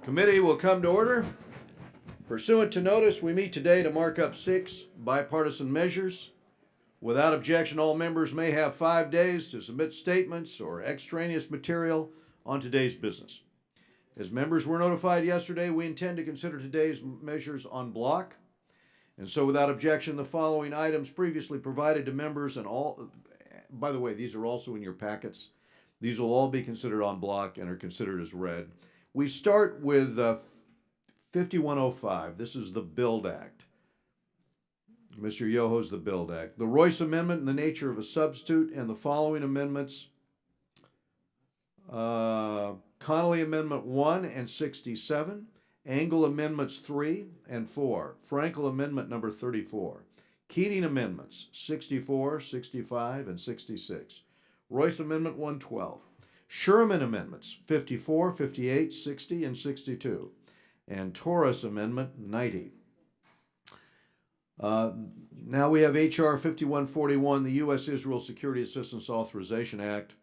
Committee will come to order. Pursuant to notice, we meet today to mark up 6 bipartisan measures. Without objection, all members may have 5 days to submit statements or extraneous material on today's business. As members were notified yesterday, we intend to consider today's measures en bloc. And so without objection, the following items previously provided to members and all, by the way, these are also in your packets. These will all be considered en bloc and are considered as read. We start with 5105. This is the Build Act. Mr. Yoho's the Build Act. The Royce Amendment in the nature of a substitute, and the following amendments. Connolly Amendment 1 and 67. Engel Amendments 3 and 4. Frankel Amendment number 34. Keating Amendments 64, 65, and 66. Royce Amendment 112. Sherman Amendments 54, 58, 60, and 62. And Torres Amendment 90. Now we have H.R. 5141, the U.S.-Israel Security Assistance Authorization Act,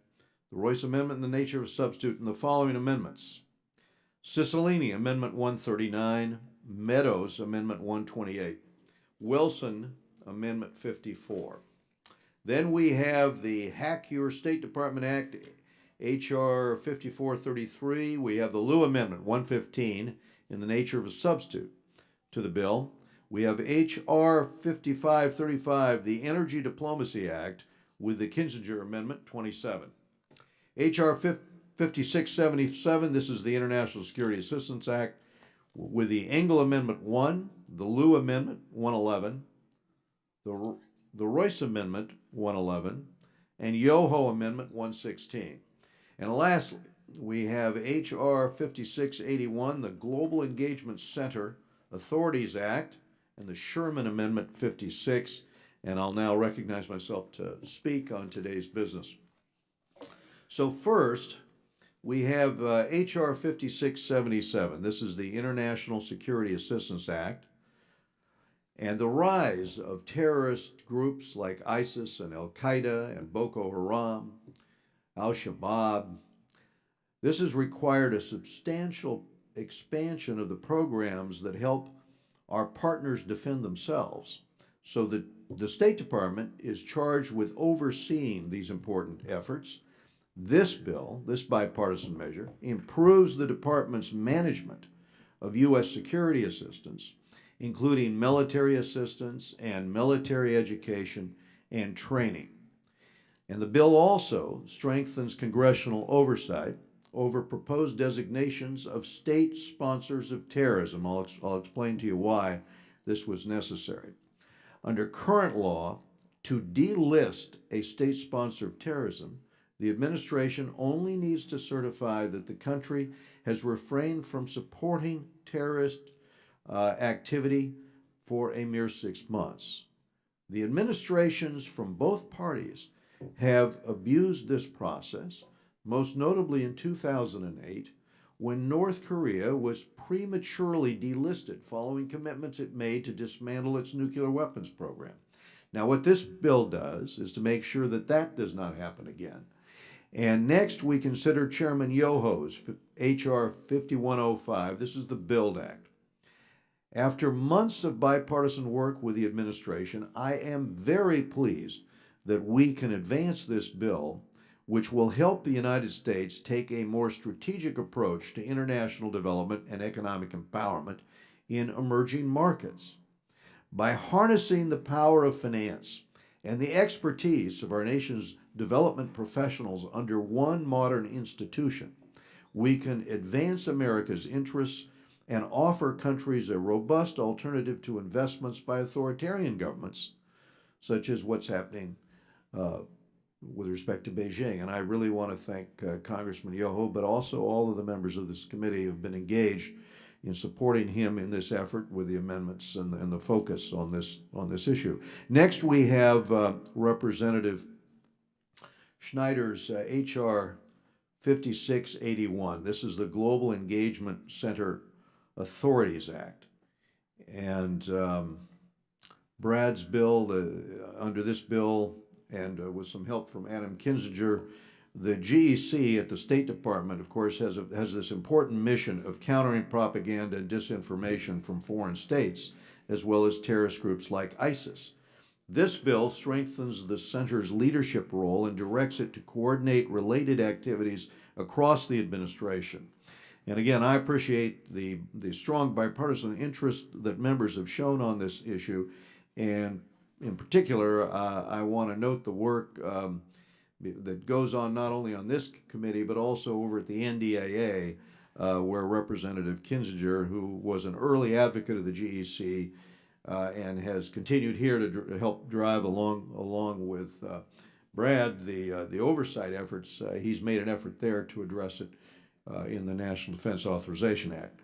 the Royce Amendment in the nature of a substitute, and the following amendments. Cicilline Amendment 139, Meadows Amendment 128, Wilson Amendment 54. Then we have the Hack Your State Department Act, H.R. 5433. We have the Liu Amendment 115 in the nature of a substitute to the bill. We have H.R. 5535, the Energy Diplomacy Act, with the Kinzinger Amendment 27. H.R. 5677, this is the International Security Assistance Act, with the Engel Amendment 1, the Liu Amendment 111, the Royce Amendment 111, and Yoho Amendment 116. And lastly, we have H.R. 5681, the Global Engagement Center Authorities Act, and the Sherman Amendment 56. And I'll now recognize myself to speak on today's business. So first, we have H.R. 5677. This is the International Security Assistance Act. And the rise of terrorist groups like ISIS and Al-Qaeda and Boko Haram, Al-Shabaab. This has required a substantial expansion of the programs that help our partners defend themselves. So the State Department is charged with overseeing these important efforts. This bill, this bipartisan measure, improves the department's management of U.S. security assistance, including military assistance and military education and training. And the bill also strengthens congressional oversight over proposed designations of state sponsors of terrorism. I'll explain to you why this was necessary. Under current law, to delist a state sponsor of terrorism, the administration only needs to certify that the country has refrained from supporting terrorist activity for a mere 6 months. The administrations from both parties have abused this process, most notably in 2008, when North Korea was prematurely delisted following commitments it made to dismantle its nuclear weapons program. Now, what this bill does is to make sure that that does not happen again. And next, we consider Chairman Yoho's H.R. 5105. This is the Build Act. After months of bipartisan work with the administration, I am very pleased that we can advance this bill, which will help the United States take a more strategic approach to international development and economic empowerment in emerging markets. By harnessing the power of finance and the expertise of our nation's development professionals under one modern institution, we can advance America's interests and offer countries a robust alternative to investments by authoritarian governments, such as what's happening with respect to Beijing. And I really want to thank Congressman Yoho, but also all of the members of this committee who have been engaged in supporting him in this effort with the amendments and the focus on this issue. Next, we have Representative Schneider's H.R. 5681. This is the Global Engagement Center Authorities Act. And Brad's bill, under this bill, and with some help from Adam Kinzinger, The GEC at the State Department, of course, has this important mission of countering propaganda and disinformation from foreign states, as well as terrorist groups like ISIS. This bill strengthens the center's leadership role and directs it to coordinate related activities across the administration. And again, I appreciate the strong bipartisan interest that members have shown on this issue. And in particular, I want to note the work that goes on not only on this committee, but also over at the NDAA, where Representative Kinzinger, who was an early advocate of the GEC, and has continued here to help drive along with Brad the oversight efforts. He's made an effort there to address it in the National Defense Authorization Act.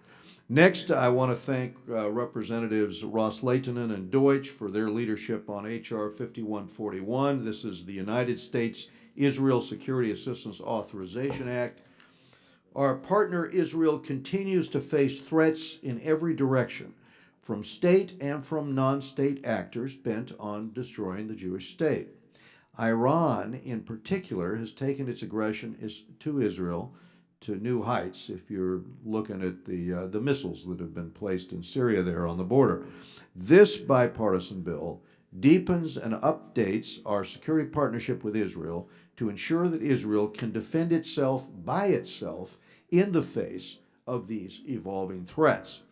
Next, I want to thank Representatives Ross Leitonen and Deutsch for their leadership on H.R. 5141. This is the United States Israel Security Assistance Authorization Act. Our partner Israel continues to face threats in every direction, from state and from non-state actors bent on destroying the Jewish state. Iran, in particular, has taken its aggression to Israel to new heights, if you're looking at the missiles that have been placed in Syria there on the border. This bipartisan bill deepens and updates our security partnership with Israel to ensure that Israel can defend itself by itself in the face of these evolving threats.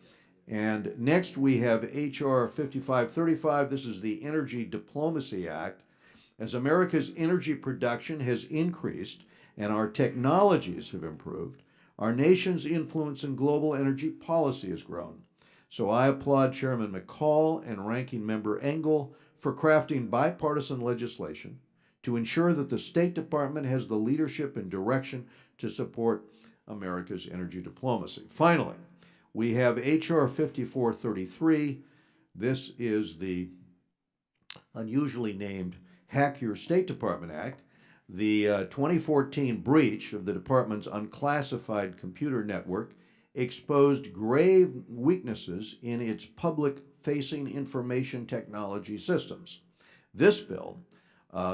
And next we have H.R. 5535. This is the Energy Diplomacy Act. As America's energy production has increased and our technologies have improved, our nation's influence in global energy policy has grown. So I applaud Chairman McCall and Ranking Member Engel for crafting bipartisan legislation to ensure that the State Department has the leadership and direction to support America's energy diplomacy. Finally, we have H.R. 5433. This is the unusually named Hack Your State Department Act. The 2014 breach of the department's unclassified computer network exposed grave weaknesses in its public-facing information technology systems. This bill,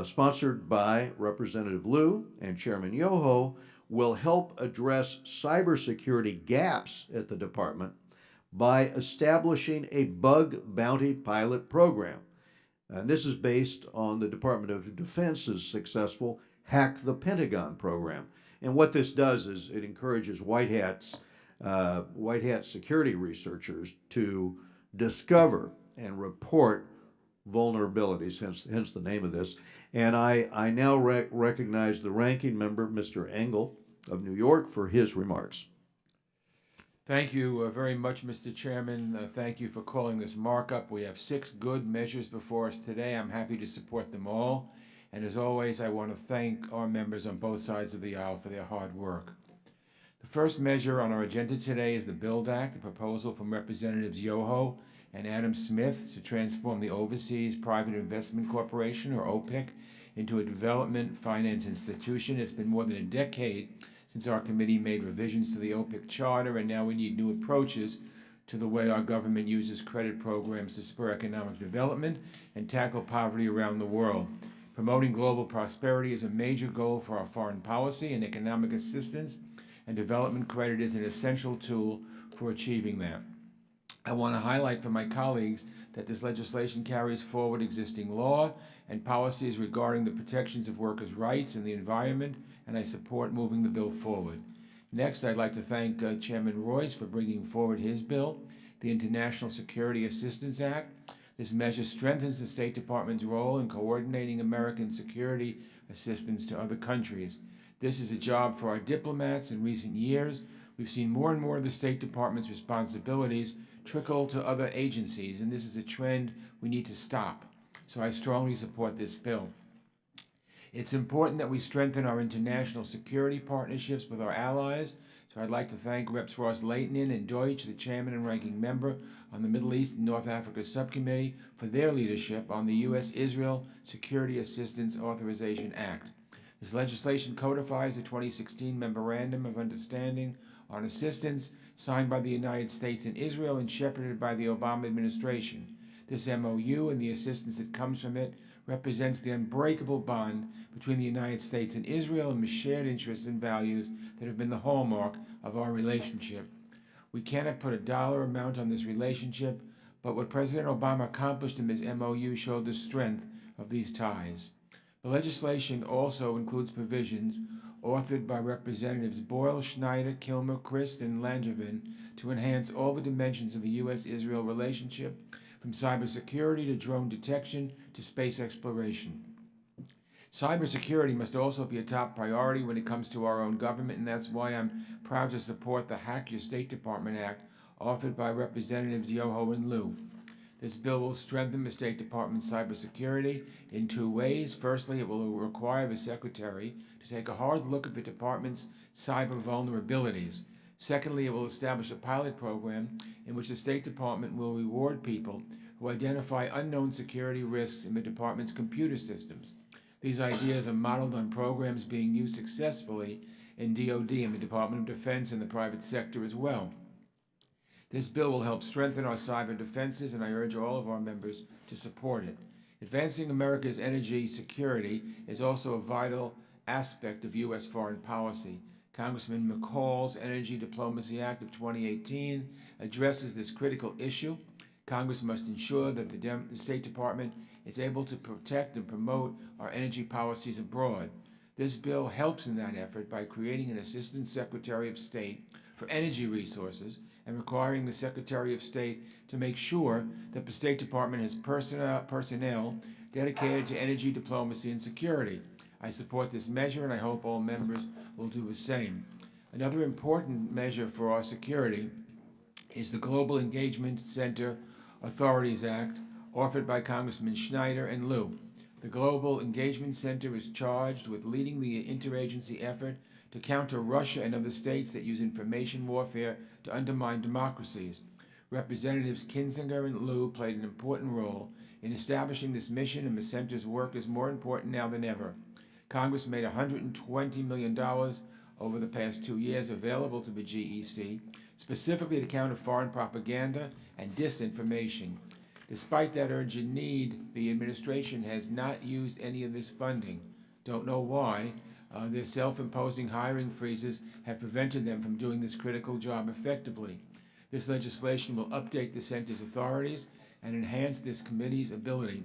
sponsored by Representative Liu and Chairman Yoho, will help address cybersecurity gaps at the department by establishing a bug bounty pilot program. And this is based on the Department of Defense's successful Hack the Pentagon program. And what this does is it encourages white hat security researchers to discover and report vulnerabilities, hence the name of this. And I now recognize the ranking member, Mr. Engel of New York, for his remarks. Thank you very much, Mr. Chairman. Thank you for calling this markup. We have 6 good measures before us today. I'm happy to support them all. And as always, I want to thank our members on both sides of the aisle for their hard work. The first measure on our agenda today is the BUILD Act, a proposal from Representatives Yoho and Adam Smith to transform the Overseas Private Investment Corporation, or OPIC, into a development finance institution. It's been more than a decade since our committee made revisions to the OPIC charter, and now we need new approaches to the way our government uses credit programs to spur economic development and tackle poverty around the world. Promoting global prosperity is a major goal for our foreign policy, and economic assistance and development credit is an essential tool for achieving that. I want to highlight for my colleagues that this legislation carries forward existing law and policies regarding the protections of workers' rights and the environment, and I support moving the bill forward. Next, I'd like to thank Chairman Royce for bringing forward his bill, the International Security Assistance Act. This measure strengthens the State Department's role in coordinating American security assistance to other countries. This is a job for our diplomats. In recent years, we've seen more and more of the State Department's responsibilities trickle to other agencies, and this is a trend we need to stop. So I strongly support this bill. It's important that we strengthen our international security partnerships with our allies, so I'd like to thank Reps. Ross Leitonen and Deutsch, the chairman and ranking member on the Middle East and North Africa Subcommittee, for their leadership on the U.S.-Israel Security Assistance Authorization Act. This legislation codifies the 2016 Memorandum of Understanding on Assistance signed by the United States and Israel and shepherded by the Obama administration. This MOU and the assistance that comes from it represents the unbreakable bond between the United States and Israel and the shared interests and values that have been the hallmark of our relationship. We cannot put a dollar amount on this relationship, but what President Obama accomplished in his MOU showed the strength of these ties. The legislation also includes provisions authored by Representatives Boyle, Schneider, Kilmer, Christ, and Langevin to enhance all the dimensions of the U.S.-Israel relationship, from cybersecurity to drone detection to space exploration. Cybersecurity must also be a top priority when it comes to our own government, and that's why I'm proud to support the Hack Your State Department Act offered by Representatives Yoho and Liu. This bill will strengthen the State Department's cybersecurity in two ways. Firstly, it will require the Secretary to take a hard look at the department's cyber vulnerabilities. Secondly, it will establish a pilot program in which the State Department will reward people who identify unknown security risks in the department's computer systems. These ideas are modeled on programs being used successfully in DoD and the Department of Defense and the private sector as well. This bill will help strengthen our cyber defenses, and I urge all of our members to support it. Advancing America's energy security is also a vital aspect of U.S. foreign policy. Congressman McCall's Energy Diplomacy Act of 2018 addresses this critical issue. Congress must ensure that the State Department is able to protect and promote our energy policies abroad. This bill helps in that effort by creating an Assistant Secretary of State for Energy Resources and requiring the Secretary of State to make sure that the State Department has personnel dedicated to energy diplomacy and security. I support this measure, and I hope all members will do the same. Another important measure for our security is the Global Engagement Center Authorities Act, offered by Congressman Schneider and Liu. The Global Engagement Center is charged with leading the interagency effort to counter Russia and other states that use information warfare to undermine democracies. Representatives Kinzinger and Liu played an important role in establishing this mission, and the center's work is more important now than ever. Congress made $120 million over the past 2 years available to the GEC, specifically to counter foreign propaganda and disinformation. Despite that urgent need, the administration has not used any of this funding. Don't know why. Their self-imposing hiring freezes have prevented them from doing this critical job effectively. This legislation will update the center's authorities and enhance this committee's ability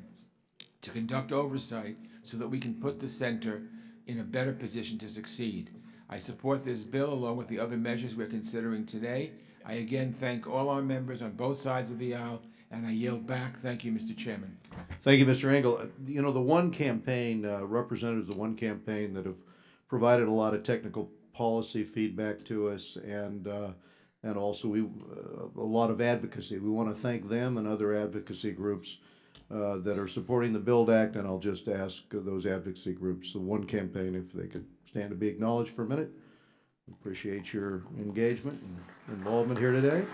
to conduct oversight so that we can put the center in a better position to succeed. I support this bill along with the other measures we're considering today. I again thank all our members on both sides of the aisle, and I yield back. Thank you, Mr. Chairman. Thank you, Mr. Engel. You know, the One Campaign, representatives of the One Campaign that have provided a lot of technical policy feedback to us, and also a lot of advocacy. We want to thank them and other advocacy groups that are supporting the BUILD Act, and I'll just ask those advocacy groups, the One Campaign, if they could stand to be acknowledged for a minute. Appreciate your engagement and involvement here today.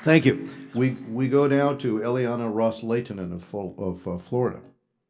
Thank you. We go now to Eliana Ross-Leitonen of Florida.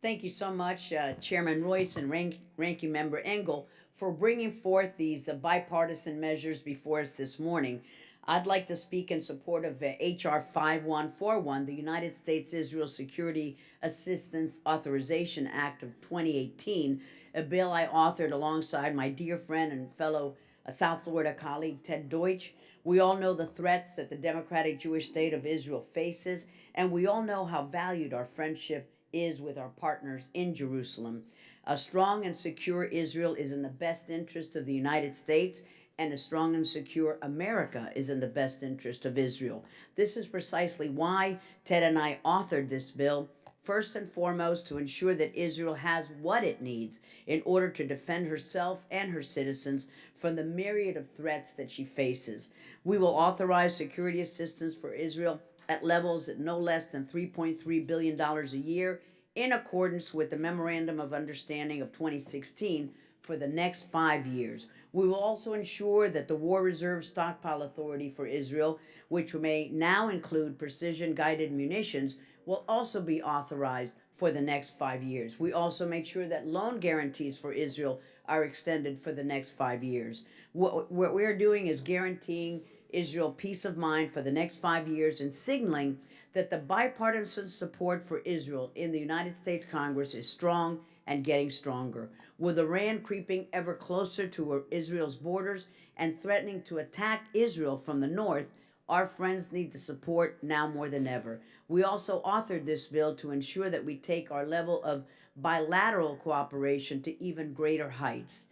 Thank you so much, Chairman Royce and Ranking Member Engel, for bringing forth these bipartisan measures before us this morning. I'd like to speak in support of H.R. 5141, the United States-Israel Security Assistance Authorization Act of 2018, a bill I authored alongside my dear friend and fellow South Florida colleague Ted Deutsch. We all know the threats that the Democratic Jewish State of Israel faces, and we all know how valued our friendship is with our partners in Jerusalem. A strong and secure Israel is in the best interest of the United States, and a strong and secure America is in the best interest of Israel. This is precisely why Ted and I authored this bill, first and foremost to ensure that Israel has what it needs in order to defend herself and her citizens from the myriad of threats that she faces. We will authorize security assistance for Israel at levels at no less than $3.3 billion a year, in accordance with the Memorandum of Understanding of 2016 for the next 5 years. We will also ensure that the War Reserve Stockpile Authority for Israel, which may now include precision-guided munitions, will also be authorized for the next 5 years. We also make sure that loan guarantees for Israel are extended for the next 5 years. What we're doing is guaranteeing Israel peace of mind for the next 5 years and signaling that the bipartisan support for Israel in the United States Congress is strong and getting stronger. With Iran creeping ever closer to Israel's borders and threatening to attack Israel from the north, our friends need the support now more than ever. We also authored this bill to ensure that we take our level of bilateral cooperation to even greater heights.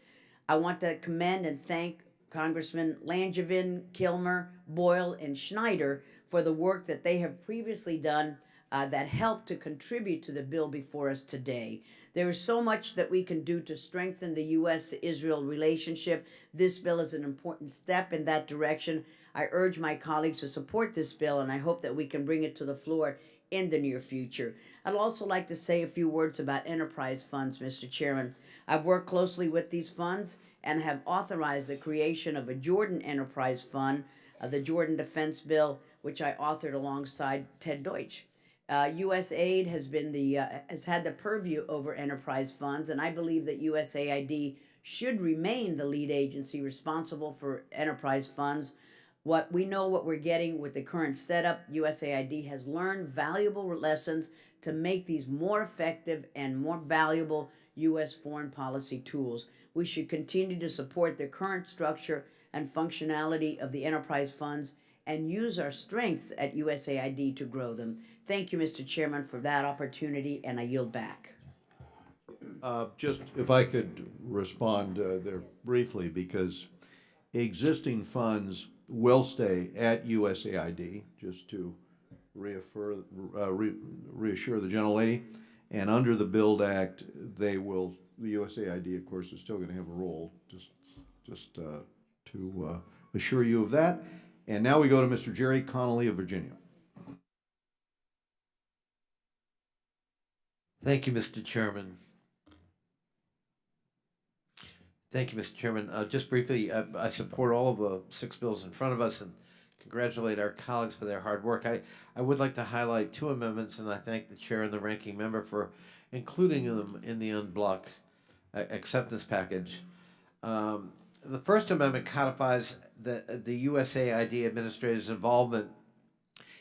I want to commend and thank Congressman Langevin, Kilmer, Boyle, and Schneider for the work that they have previously done that helped to contribute to the bill before us today. There is so much that we can do to strengthen the U.S. Israel relationship. This bill is an important step in that direction. I urge my colleagues to support this bill, and I hope that we can bring it to the floor in the near future. I'd also like to say a few words about enterprise funds, Mr. Chairman. I've worked closely with these funds and have authorized the creation of a Jordan Enterprise Fund, the Jordan Defense Bill, which I authored alongside Ted Deutsch. USAID has had the purview over enterprise funds, and I believe that USAID should remain the lead agency responsible for enterprise funds. What we're getting with the current setup. USAID has learned valuable lessons to make these more effective and more valuable U.S. foreign policy tools. We should continue to support the current structure and functionality of the enterprise funds and use our strengths at USAID to grow them. Thank you, Mr. Chairman, for that opportunity, and I yield back. Just if I could respond there briefly, because existing funds will stay at USAID, just to reassure the gentlelady. And under the Build Act, the USAID, of course, is still going to have a role, just to assure you of that. And now we go to Mr. Jerry Connolly of Virginia. Thank you, Mr. Chairman. Thank you, Mr. Chairman. Just briefly, I support all of the 6 bills in front of us and congratulate our colleagues for their hard work. I would like to highlight 2 amendments, and I thank the chair and the ranking member for including them in the en bloc acceptance package. The first amendment codifies the USAID administrator's involvement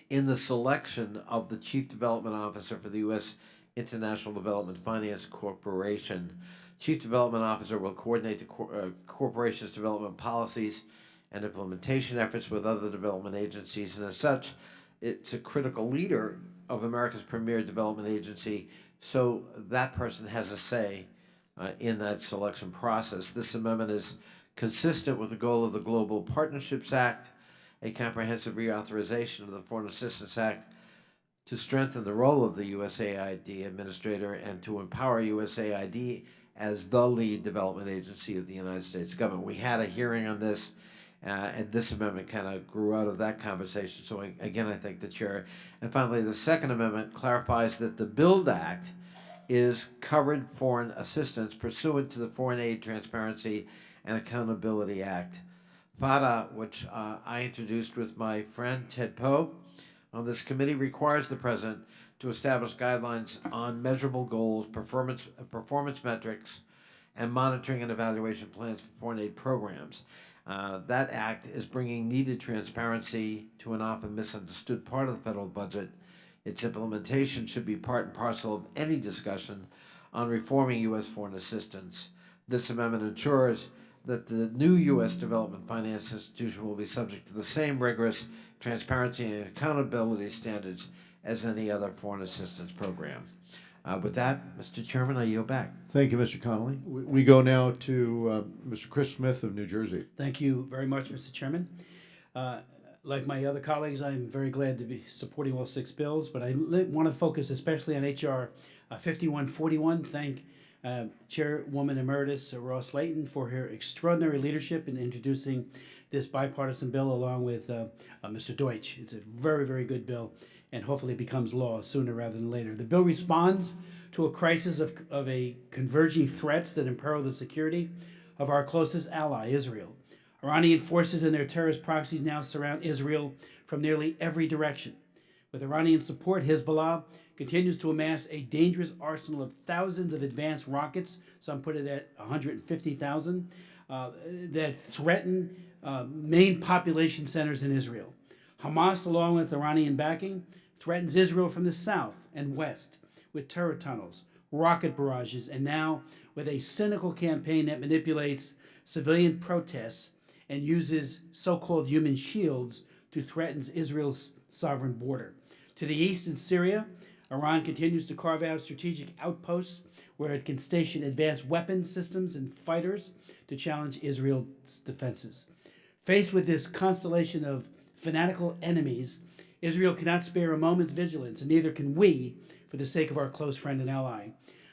in the selection of the Chief Development Officer for the U.S. International Development Finance Corporation. Chief Development Officer will coordinate the corporation's development policies and implementation efforts with other development agencies, and as such, it's a critical leader of America's premier development agency, so that person has a say in that selection process. This amendment is consistent with the goal of the Global Partnerships Act, a comprehensive reauthorization of the Foreign Assistance Act to strengthen the role of the USAID administrator and to empower USAID as the lead development agency of the United States government. We had a hearing on this, and this amendment kind of grew out of that conversation. So again, I thank the chair. And finally, the second amendment clarifies that the BUILD Act is covered foreign assistance pursuant to the Foreign Aid Transparency and Accountability Act. FADA, which I introduced with my friend Ted Poe on this committee, requires the President to establish guidelines on measurable goals, performance metrics, and monitoring and evaluation plans for foreign aid programs. That act is bringing needed transparency to an often misunderstood part of the federal budget. Its implementation should be part and parcel of any discussion on reforming U.S. foreign assistance. This amendment ensures that the new U.S. development finance institution will be subject to the same rigorous transparency and accountability standards as any other foreign assistance program. With that, Mr. Chairman, I yield back. Thank you, Mr. Connolly. We go now to Mr. Chris Smith of New Jersey. Thank you very much, Mr. Chairman. Like my other colleagues, I'm very glad to be supporting all 6 bills, but I want to focus especially on H.R. 5141. Thank Chairwoman Emeritus Ross Slayton for her extraordinary leadership in introducing this bipartisan bill along with Mr. Deutsch. It's a very, very good bill, and hopefully it becomes law sooner rather than later. The bill responds to a crisis of a converging threats that imperil the security of our closest ally, Israel. Iranian forces and their terrorist proxies now surround Israel from nearly every direction. With Iranian support, Hezbollah continues to amass a dangerous arsenal of thousands of advanced rockets, some put it at 150,000, that threaten main population centers in Israel. Hamas, along with Iranian backing, threatens Israel from the south and west with terror tunnels, rocket barrages, and now with a cynical campaign that manipulates civilian protests and uses so-called human shields to threaten Israel's sovereign border. To the east in Syria, Iran continues to carve out strategic outposts where it can station advanced weapons systems and fighters to challenge Israel's defenses. Faced with this constellation of fanatical enemies, Israel cannot spare a moment's vigilance, and neither can we, for the sake of our close friend and ally.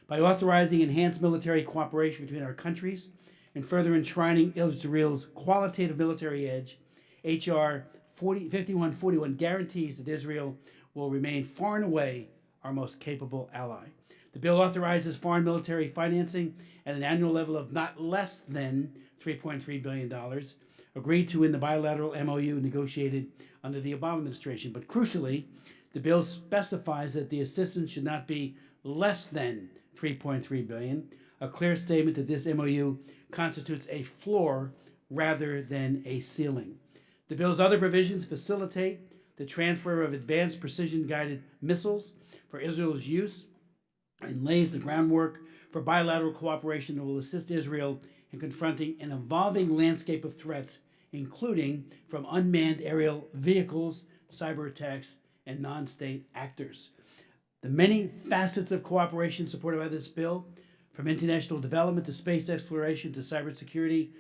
By authorizing enhanced military cooperation between our countries and further enshrining Israel's qualitative military edge, H.R. 5141 guarantees that Israel will remain far and away our most capable ally. The bill authorizes foreign military financing at an annual level of not less than $3.3 billion, agreed to in the bilateral MOU negotiated under the Obama administration. But crucially, the bill specifies that the assistance should not be less than $3.3 billion, a clear statement that this MOU constitutes a floor rather than a ceiling. The bill's other provisions facilitate the transfer of advanced precision-guided missiles for Israel's use and lays the groundwork for bilateral cooperation that will assist Israel in confronting an evolving landscape of threats, including from unmanned aerial vehicles, cyber attacks, and non-state actors. The many facets of cooperation supported by this bill, from international development to space exploration to cybersecurity,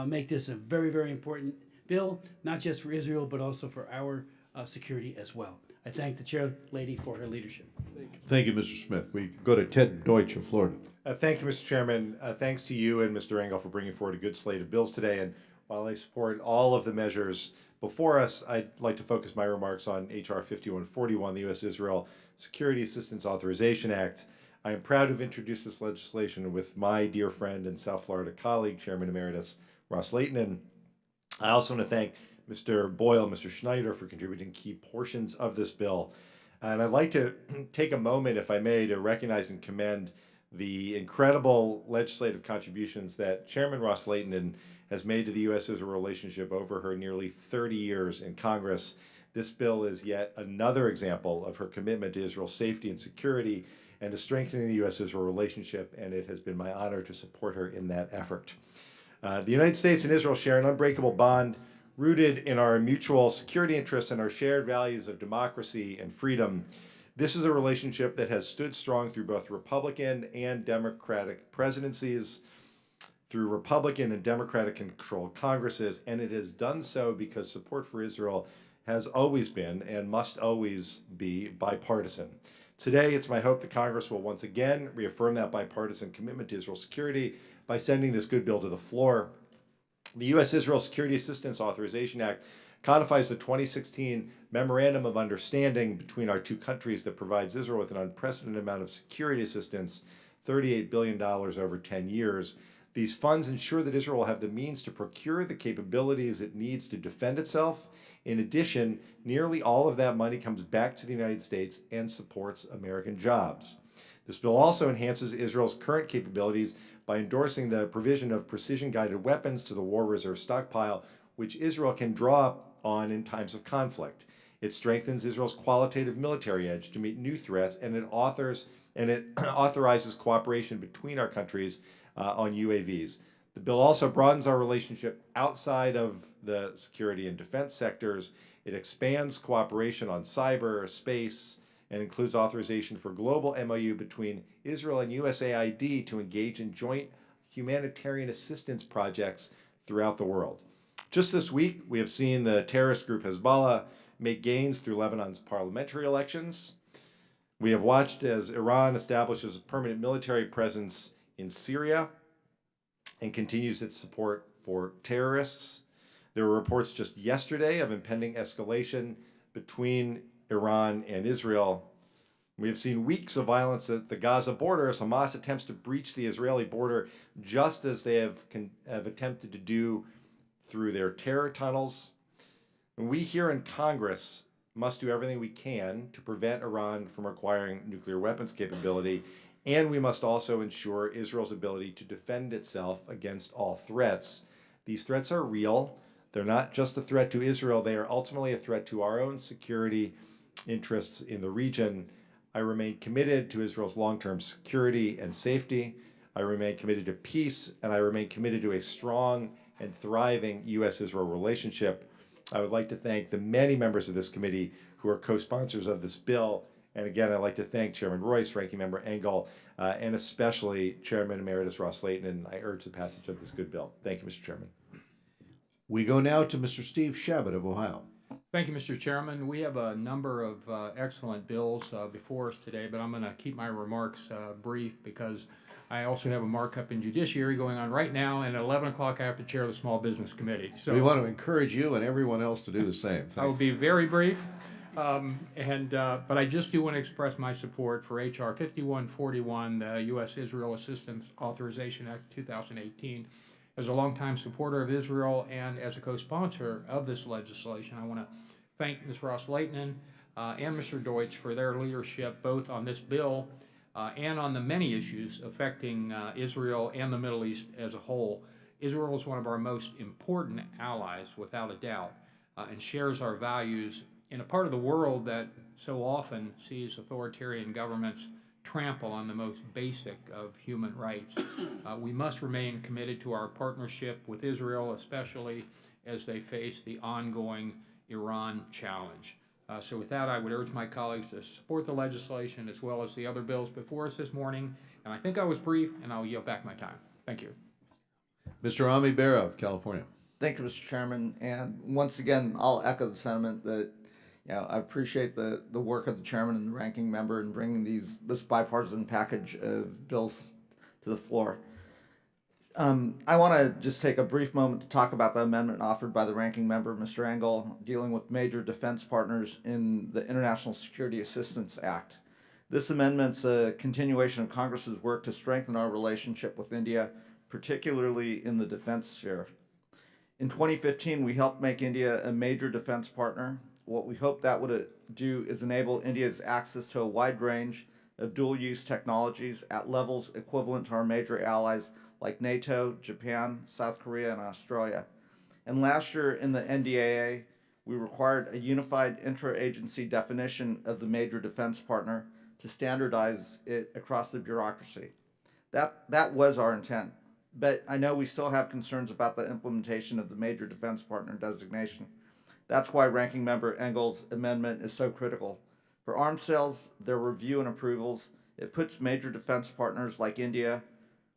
make this a very, very important bill, not just for Israel, but also for our security as well. I thank the chair lady for her leadership. Thank you, Mr. Smith. We go to Ted Deutsch of Florida. Thank you, Mr. Chairman. Thanks to you and Mr. Engel for bringing forward a good slate of bills today. And while I support all of the measures before us, I'd like to focus my remarks on H.R. 5141, the U.S.-Israel Security Assistance Authorization Act. I am proud to have introduced this legislation with my dear friend and South Florida colleague, Chairman Emeritus Ross Layton. And I also want to thank Mr. Boyle, Mr. Schneider for contributing key portions of this bill. And I'd like to take a moment, if I may, to recognize and commend the incredible legislative contributions that Chairman Ross Layton has made to the U.S.-Israel relationship over her nearly 30 years in Congress. This bill is yet another example of her commitment to Israel's safety and security and to strengthening the U.S.-Israel relationship, and it has been my honor to support her in that effort. The United States and Israel share an unbreakable bond rooted in our mutual security interests and our shared values of democracy and freedom. This is a relationship that has stood strong through both Republican and Democratic presidencies, through Republican and Democratic-controlled Congresses, and it has done so because support for Israel has always been and must always be bipartisan. Today, it's my hope that Congress will once again reaffirm that bipartisan commitment to Israel's security by sending this good bill to the floor. The U.S.-Israel Security Assistance Authorization Act codifies the 2016 Memorandum of Understanding between our two countries that provides Israel with an unprecedented amount of security assistance, $38 billion over 10 years. These funds ensure that Israel will have the means to procure the capabilities it needs to defend itself. In addition, nearly all of that money comes back to the United States and supports American jobs. This bill also enhances Israel's current capabilities by endorsing the provision of precision-guided weapons to the War Reserve stockpile, which Israel can draw on in times of conflict. It strengthens Israel's qualitative military edge to meet new threats, and it authorizes cooperation between our countries on UAVs. The bill also broadens our relationship outside of the security and defense sectors. It expands cooperation on cyber, space, and includes authorization for global MOU between Israel and USAID to engage in joint humanitarian assistance projects throughout the world. Just this week, we have seen the terrorist group Hezbollah make gains through Lebanon's parliamentary elections. We have watched as Iran establishes a permanent military presence in Syria and continues its support for terrorists. There were reports just yesterday of impending escalation between Iran and Israel. We have seen weeks of violence at the Gaza border as Hamas attempts to breach the Israeli border, just as they have attempted to do through their terror tunnels. And we here in Congress must do everything we can to prevent Iran from acquiring nuclear weapons capability, and we must also ensure Israel's ability to defend itself against all threats. These threats are real. They're not just a threat to Israel, they are ultimately a threat to our own security interests in the region. I remain committed to Israel's long-term security and safety. I remain committed to peace, and I remain committed to a strong and thriving U.S.-Israel relationship. I would like to thank the many members of this committee who are co-sponsors of this bill. And again, I'd like to thank Chairman Royce, Ranking Member Engel, and especially Chairman Emeritus Ross-Leighton, and I urge the passage of this good bill. Thank you, Mr. Chairman. We go now to Mr. Steve Shabbat of Ohio. Thank you, Mr. Chairman. We have a number of excellent bills before us today, but I'm going to keep my remarks brief because I also have a markup in judiciary going on right now, and at 11 o'clock I have to chair the Small Business Committee. So We want to encourage you and everyone else to do the same. I will be very brief, but I just do want to express my support for H.R. 5141, the U.S.-Israel Assistance Authorization Act 2018. As a longtime supporter of Israel and as a co-sponsor of this legislation, I want to thank Ms. Ross-Leighton and Mr. Deutsch for their leadership both on this bill and on the many issues affecting Israel and the Middle East as a whole. Israel is one of our most important allies, without a doubt, and shares our values in a part of the world that so often sees authoritarian governments trample on the most basic of human rights. We must remain committed to our partnership with Israel, especially as they face the ongoing Iran challenge. So with that, I would urge my colleagues to support the legislation as well as the other bills before us this morning. And I think I was brief, and I'll yield back my time. Thank you. Mr. Ami Bera of California. Thank you, Mr. Chairman. And once again, I'll echo the sentiment that I appreciate the work of the chairman and the ranking member in bringing this bipartisan package of bills to the floor. I want to just take a brief moment to talk about the amendment offered by the ranking member, Mr. Engel, dealing with major defense partners in the International Security Assistance Act. This amendment's a continuation of Congress's work to strengthen our relationship with India, particularly in the defense sphere. In 2015, we helped make India a major defense partner. What we hope that would do is enable India's access to a wide range of dual-use technologies at levels equivalent to our major allies like NATO, Japan, South Korea, and Australia. And last year in the NDAA, we required a unified intra-agency definition of the major defense partner to standardize it across the bureaucracy. That was our intent, but I know we still have concerns about the implementation of the major defense partner designation. That's why Ranking Member Engel's amendment is so critical. For arms sales, their review and approvals, it puts major defense partners like India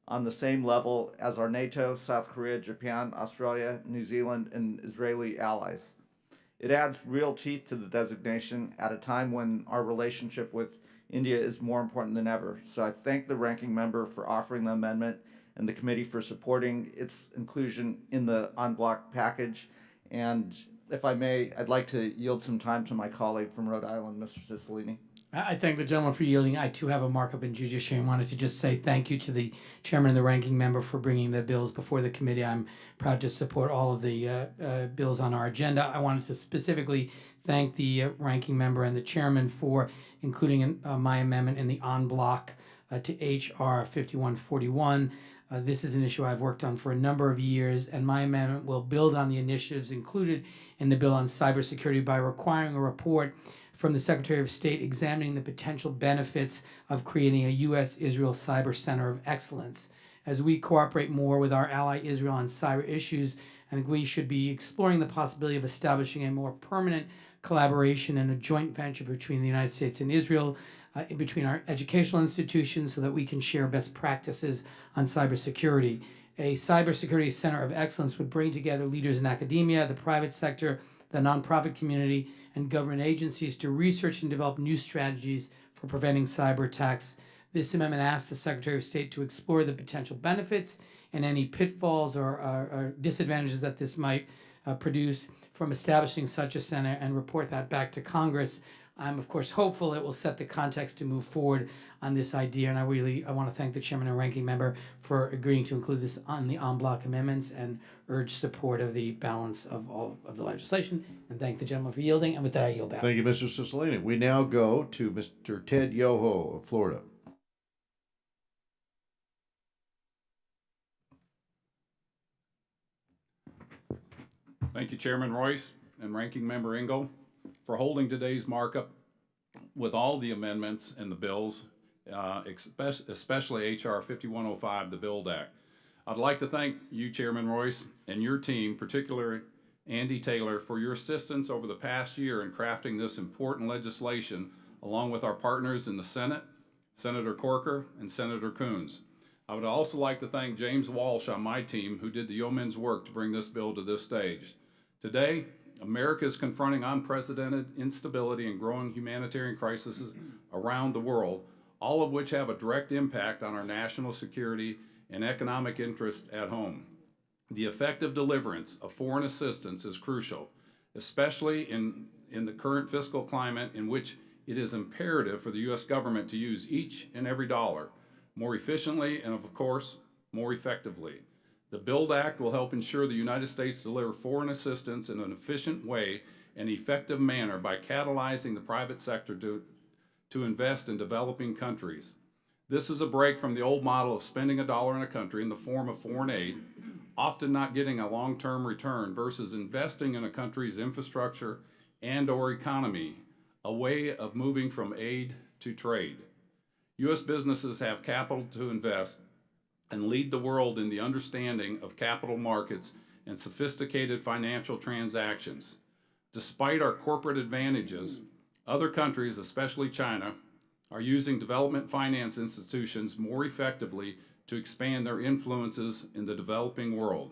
on the same level as our NATO, South Korea, Japan, Australia, New Zealand, and Israeli allies. It adds real teeth to the designation at a time when our relationship with India is more important than ever. So I thank the ranking member for offering the amendment and the committee for supporting its inclusion in the en bloc package. And if I may, I'd like to yield some time to my colleague from Rhode Island, Mr. Cicilline. I thank the gentleman for yielding. I too have a markup in judiciary and wanted to just say thank you to the chairman and the ranking member for bringing the bills before the committee. I'm proud to support all of the bills on our agenda. I wanted to specifically thank the ranking member and the chairman for including my amendment in the en bloc to H.R. 5141. This is an issue I've worked on for a number of years, and my amendment will build on the initiatives included in the bill on cybersecurity by requiring a report from the Secretary of State examining the potential benefits of creating a U.S.-Israel Cyber Center of Excellence. As we cooperate more with our ally Israel on cyber issues, I think we should be exploring the possibility of establishing a more permanent collaboration and a joint venture between the United States and Israel, between our educational institutions, so that we can share best practices on cybersecurity. A cybersecurity center of excellence would bring together leaders in academia, the private sector, the nonprofit community, and government agencies to research and develop new strategies for preventing cyber attacks. This amendment asks the Secretary of State to explore the potential benefits and any pitfalls or disadvantages that this might produce from establishing such a center and report that back to Congress. I'm, of course, hopeful it will set the context to move forward on this idea, and I want to thank the chairman and ranking member for agreeing to include this on the en bloc amendments and urge support of the balance of all of the legislation, and thank the gentleman for yielding, and with that, I yield back. Thank you, Mr. Cicilline. We now go to Mr. Ted Yoho of Florida. Thank you, Chairman Royce and Ranking Member Engel, for holding today's markup with all the amendments and the bills, especially H.R. 5105, the Build Act. I'd like to thank you, Chairman Royce, and your team, particularly Andy Taylor, for your assistance over the past year in crafting this important legislation, along with our partners in the Senate, Senator Corker and Senator Coons. I would also like to thank James Walsh on my team, who did the yeoman's work to bring this bill to this stage. Today, America is confronting unprecedented instability and growing humanitarian crises around the world, all of which have a direct impact on our national security and economic interests at home. The effective deliverance of foreign assistance is crucial, especially in the current fiscal climate in which it is imperative for the U.S. government to use each and every dollar more efficiently and, of course, more effectively. The BUILD Act will help ensure the United States deliver foreign assistance in an efficient way and effective manner by catalyzing the private sector to invest in developing countries. This is a break from the old model of spending a dollar in a country in the form of foreign aid, often not getting a long-term return, versus investing in a country's infrastructure and/or economy, a way of moving from aid to trade. U.S. businesses have capital to invest and lead the world in the understanding of capital markets and sophisticated financial transactions. Despite our corporate advantages, other countries, especially China, are using development finance institutions more effectively to expand their influences in the developing world.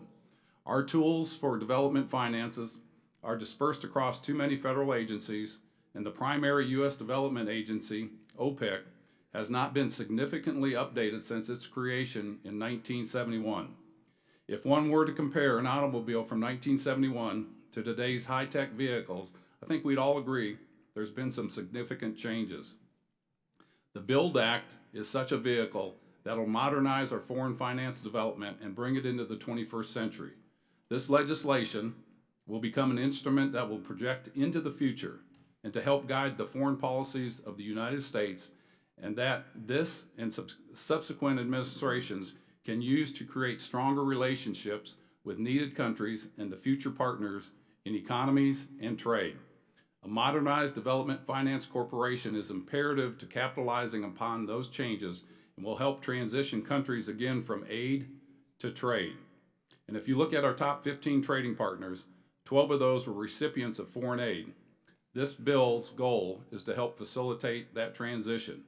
Our tools for development finances are dispersed across too many federal agencies, and the primary U.S. development agency, OPEC, has not been significantly updated since its creation in 1971. If one were to compare an automobile from 1971 to today's high-tech vehicles, I think we'd all agree there's been some significant changes. The BUILD Act is such a vehicle that'll modernize our foreign finance development and bring it into the 21st century. This legislation will become an instrument that will project into the future and to help guide the foreign policies of the United States, and that this and subsequent administrations can use to create stronger relationships with needed countries and the future partners in economies and trade. A modernized development finance corporation is imperative to capitalizing upon those changes and will help transition countries again from aid to trade. And if you look at our top 15 trading partners, 12 of those were recipients of foreign aid. This bill's goal is to help facilitate that transition.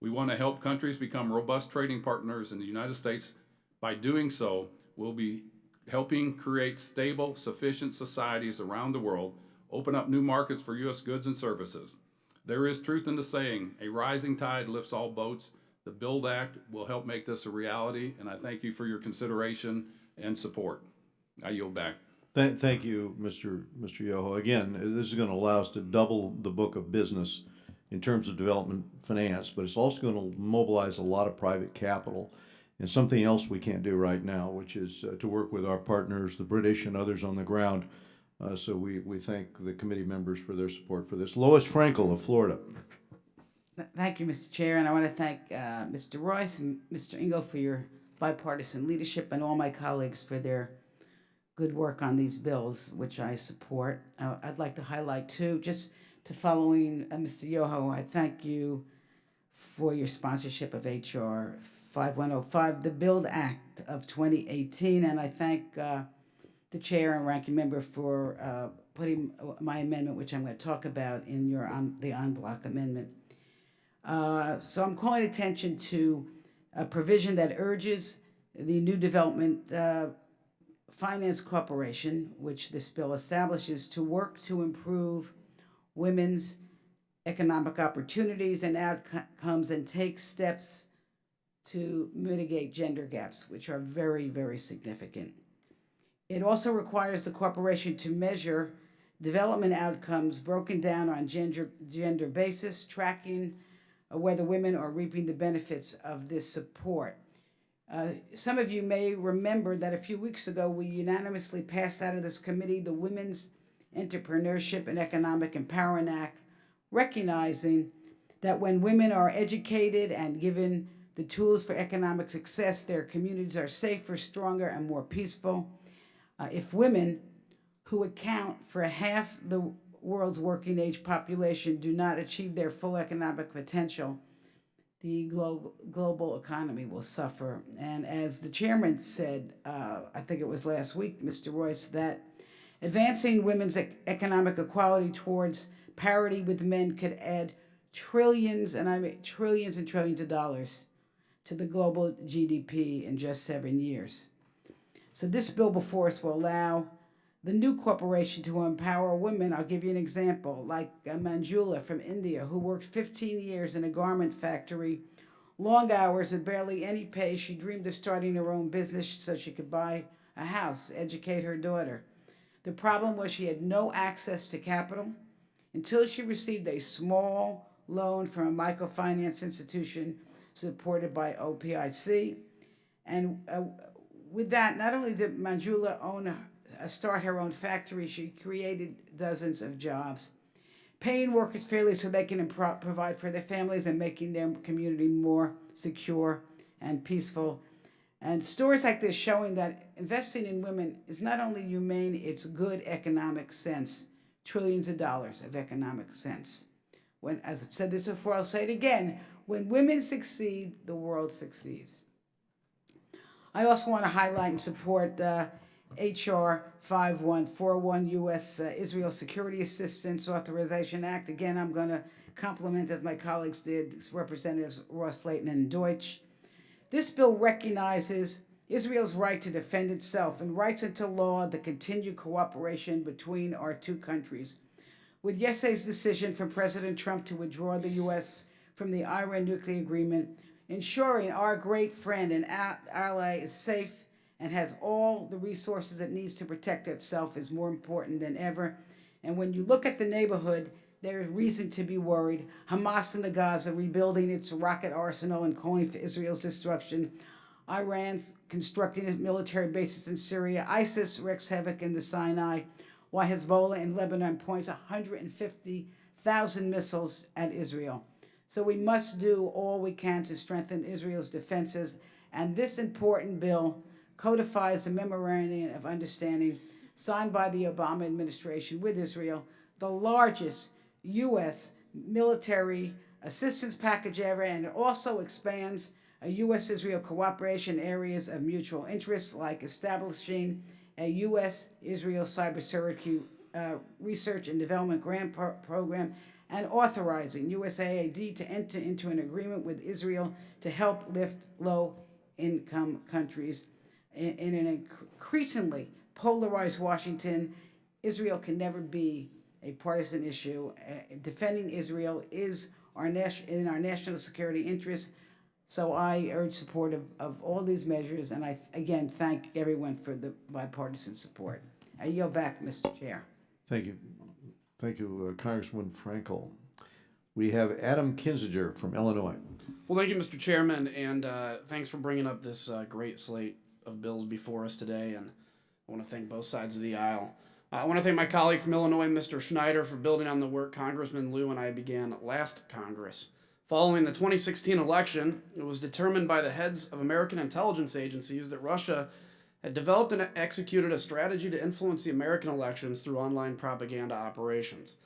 We want to help countries become robust trading partners in the United States. By doing so, we'll be helping create stable, sufficient societies around the world, open up new markets for U.S. goods and services. There is truth in the saying, a rising tide lifts all boats. The BUILD Act will help make this a reality, and I thank you for your consideration and support. I yield back. Thank you, Mr. Yoho. Again, this is going to allow us to double the book of business in terms of development finance, but it's also going to mobilize a lot of private capital and something else we can't do right now, which is to work with our partners, the British and others on the ground. So we thank the committee members for their support for this. Lois Frankel of Florida. Thank you, Mr. Chair, and I want to thank Mr. Royce and Mr. Engel for your bipartisan leadership and all my colleagues for their good work on these bills, which I support. I'd like to highlight too, just to following Mr. Yoho, I thank you for your sponsorship of H.R. 5105, the BUILD Act of 2018, and I thank the chair and ranking member for putting my amendment, which I'm going to talk about, in your the en bloc amendment. So I'm calling attention to a provision that urges the new development finance corporation, which this bill establishes, to work to improve women's economic opportunities and outcomes and take steps to mitigate gender gaps, which are very, very significant. It also requires the corporation to measure development outcomes broken down on gender basis, tracking whether women are reaping the benefits of this support. Some of you may remember that a few weeks ago we unanimously passed out of this committee the Women's Entrepreneurship and Economic Empowerment Act, recognizing that when women are educated and given the tools for economic success, their communities are safer, stronger, and more peaceful. If women who account for half the world's working age population, do not achieve their full economic potential, the global economy will suffer. And as the chairman said, I think it was last week, Mr. Royce, that advancing women's economic equality towards parity with men could add trillions, and I mean trillions and trillions of dollars to the global GDP in just 7 years. So this bill before us will allow the new corporation to empower women. I'll give you an example, like Manjula from India, who worked 15 years in a garment factory, long hours with barely any pay. She dreamed of starting her own business so she could buy a house, educate her daughter. The problem was she had no access to capital until she received a small loan from a microfinance institution supported by OPIC. And with that, not only did Manjula start her own factory, she created dozens of jobs, paying workers fairly so they can provide for their families and making their community more secure and peaceful. And stories like this showing that investing in women is not only humane, it's good economic sense. Trillions of dollars of economic sense. When, as I've said this before, I'll say it again, when women succeed, the world succeeds. I also want to highlight and support H.R. 5141, U.S. Israel Security Assistance Authorization Act. Again, I'm going to compliment, as my colleagues did, Representatives Ross Layton and Deutsch. This bill recognizes Israel's right to defend itself and writes into law the continued cooperation between our two countries. With yesterday's decision from President Trump to withdraw the U.S. from the Iran nuclear agreement, ensuring our great friend and ally is safe and has all the resources it needs to protect itself is more important than ever. And when you look at the neighborhood, there is reason to be worried. Hamas in the Gaza rebuilding its rocket arsenal and calling for Israel's destruction. Iran's constructing its military bases in Syria. ISIS wreaks havoc in the Sinai, while Hezbollah in Lebanon points 150,000 missiles at Israel. So we must do all we can to strengthen Israel's defenses, and this important bill codifies the Memorandum of Understanding signed by the Obama administration with Israel, the largest U.S. military assistance package ever, and it also expands a U.S.-Israel cooperation areas of mutual interest, like establishing a U.S.-Israel cybersecurity research and development grant program, and authorizing USAID to enter into an agreement with Israel to help lift low-income countries. In an increasingly polarized Washington, Israel can never be a partisan issue. Defending Israel is in our national security interest. So I urge support of all these measures, and I again thank everyone for the bipartisan support. I yield back, Mr. Chair. Thank you. Thank you, Congressman Frankel. We have Adam Kinzinger from Illinois. Well, thank you, Mr. Chairman, and thanks for bringing up this great slate of bills before us today, and I want to thank both sides of the aisle. I want to thank my colleague from Illinois, Mr. Schneider, for building on the work Congressman Liu and I began last Congress. Following the 2016 election, it was determined by the heads of American intelligence agencies that Russia had developed and executed a strategy to influence the American elections through online propaganda operations.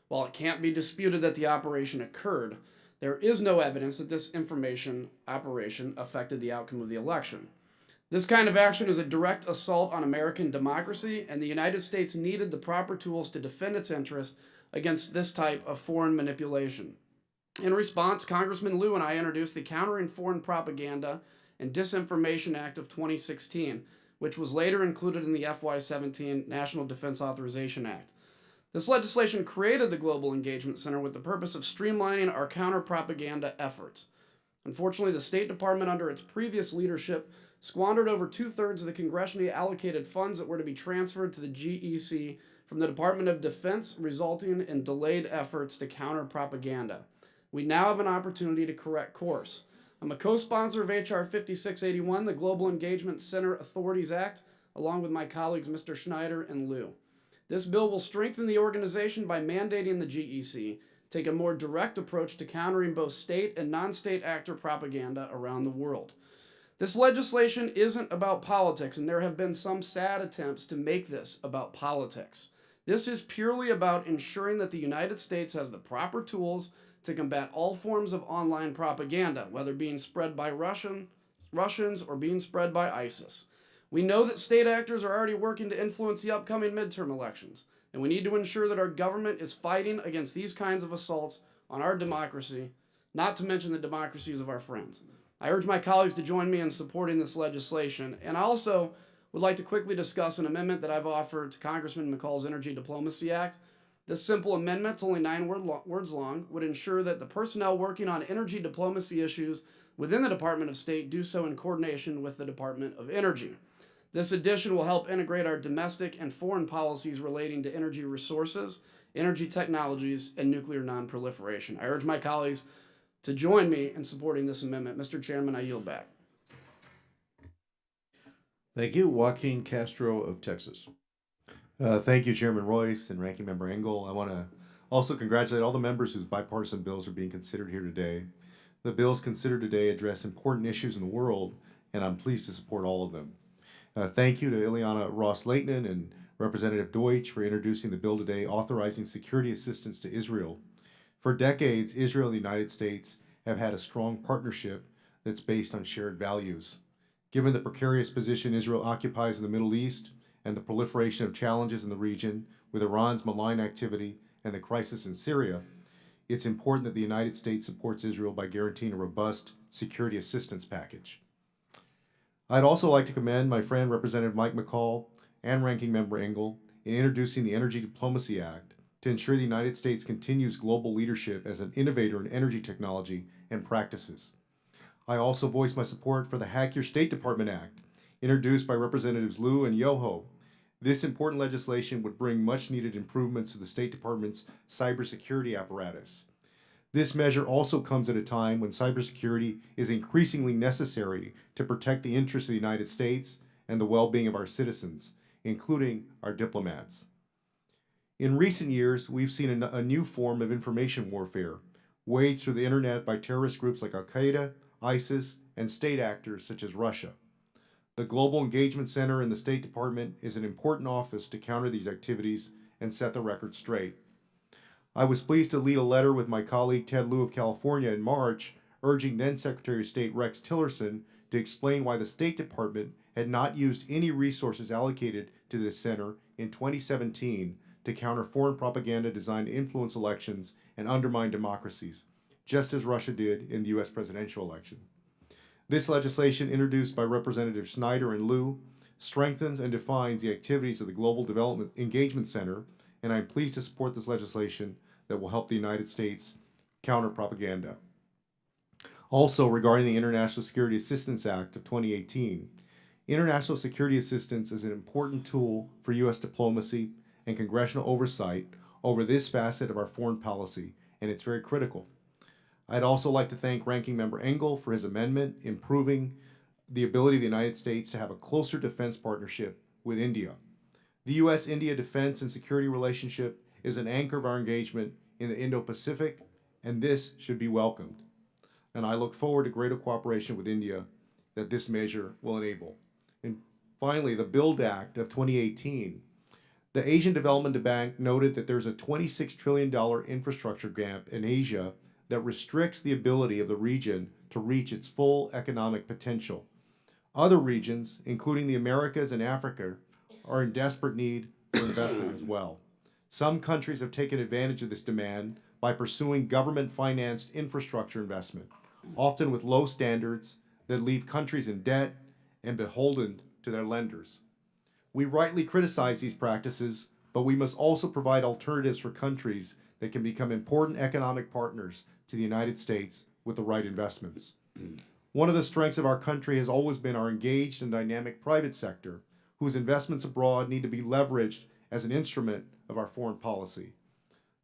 While it can't be disputed that the operation occurred, there is no evidence that this information operation affected the outcome of the election. This kind of action is a direct assault on American democracy, and the United States needed the proper tools to defend its interests against this type of foreign manipulation. In response, Congressman Liu and I introduced the Countering Foreign Propaganda and Disinformation Act of 2016, which was later included in the FY17 National Defense Authorization Act. This legislation created the Global Engagement Center with the purpose of streamlining our counter-propaganda efforts. Unfortunately, the State Department, under its previous leadership, squandered over 2/3 of the congressionally allocated funds that were to be transferred to the GEC from the Department of Defense, resulting in delayed efforts to counter propaganda. We now have an opportunity to correct course. I'm a co-sponsor of H.R. 5681, the Global Engagement Center Authorities Act, along with my colleagues Mr. Schneider and Liu. This bill will strengthen the organization by mandating the GEC take a more direct approach to countering both state and non-state actor propaganda around the world. This legislation isn't about politics, and there have been some sad attempts to make this about politics. This is purely about ensuring that the United States has the proper tools to combat all forms of online propaganda, whether being spread by Russians or being spread by ISIS. We know that state actors are already working to influence the upcoming midterm elections, and we need to ensure that our government is fighting against these kinds of assaults on our democracy, not to mention the democracies of our friends. I urge my colleagues to join me in supporting this legislation, and I also would like to quickly discuss an amendment that I've offered to Congressman McCall's Energy Diplomacy Act. This simple amendment, it's only 9 words long, would ensure that the personnel working on energy diplomacy issues within the Department of State do so in coordination with the Department of Energy. This addition will help integrate our domestic and foreign policies relating to energy resources, energy technologies, and nuclear nonproliferation. I urge my colleagues to join me in supporting this amendment. Mr. Chairman, I yield back. Thank you. Joaquin Castro of Texas. Thank you, Chairman Royce and Ranking Member Engel. I want to also congratulate all the members whose bipartisan bills are being considered here today. The bills considered today address important issues in the world, and I'm pleased to support all of them. Thank you to Ileana Ross-Lehtinen and Representative Deutsch for introducing the bill today authorizing security assistance to Israel. For decades, Israel and the United States have had a strong partnership that's based on shared values. Given the precarious position Israel occupies in the Middle East and the proliferation of challenges in the region with Iran's malign activity and the crisis in Syria, it's important that the United States supports Israel by guaranteeing a robust security assistance package. I'd also like to commend my friend Representative Mike McCall and Ranking Member Engel in introducing the Energy Diplomacy Act to ensure the United States continues global leadership as an innovator in energy technology and practices. I also voice my support for the Hack Your State Department Act, introduced by Representatives Liu and Yoho. This important legislation would bring much-needed improvements to the State Department's cybersecurity apparatus. This measure also comes at a time when cybersecurity is increasingly necessary to protect the interests of the United States and the well-being of our citizens, including our diplomats. In recent years, we've seen a new form of information warfare, waged through the internet by terrorist groups like Al-Qaeda, ISIS, and state actors such as Russia. The Global Engagement Center in the State Department is an important office to counter these activities and set the record straight. I was pleased to lead a letter with my colleague Ted Lieu of California in March, urging then Secretary of State Rex Tillerson to explain why the State Department had not used any resources allocated to this center in 2017 to counter foreign propaganda designed to influence elections and undermine democracies, just as Russia did in the U.S. presidential election. This legislation, introduced by Representatives Snyder and Lieu, strengthens and defines the activities of the Global Development Engagement Center, and I am pleased to support this legislation that will help the United States counter propaganda. Also, regarding the International Security Assistance Act of 2018, international security assistance is an important tool for U.S. diplomacy and congressional oversight over this facet of our foreign policy, and it's very critical. I'd also like to thank Ranking Member Engel for his amendment improving the ability of the United States to have a closer defense partnership with India. The U.S.-India defense and security relationship is an anchor of our engagement in the Indo-Pacific, and this should be welcomed. And I look forward to greater cooperation with India that this measure will enable. And finally, the BUILD Act of 2018. The Asian Development Bank noted that there's a $26 trillion infrastructure gap in Asia that restricts the ability of the region to reach its full economic potential. Other regions, including the Americas and Africa, are in desperate need for investment as well. Some countries have taken advantage of this demand by pursuing government-financed infrastructure investment, often with low standards that leave countries in debt and beholden to their lenders. We rightly criticize these practices, but we must also provide alternatives for countries that can become important economic partners to the United States with the right investments. One of the strengths of our country has always been our engaged and dynamic private sector, whose investments abroad need to be leveraged as an instrument of our foreign policy.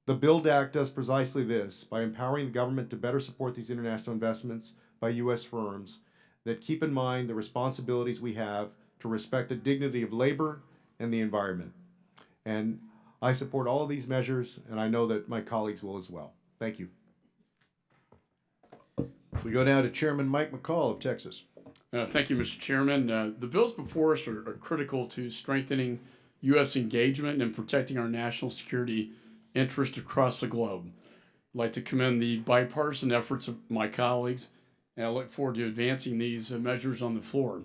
The BUILD Act does precisely this by empowering the government to better support these international investments by U.S. firms that keep in mind the responsibilities we have to respect the dignity of labor and the environment. And I support all of these measures, and I know that my colleagues will as well. Thank you. We go now to Chairman Mike McCall of Texas. Thank you, Mr. Chairman. The bills before us are critical to strengthening U.S. engagement and protecting our national security interest across the globe. I'd like to commend the bipartisan efforts of my colleagues, and I look forward to advancing these measures on the floor.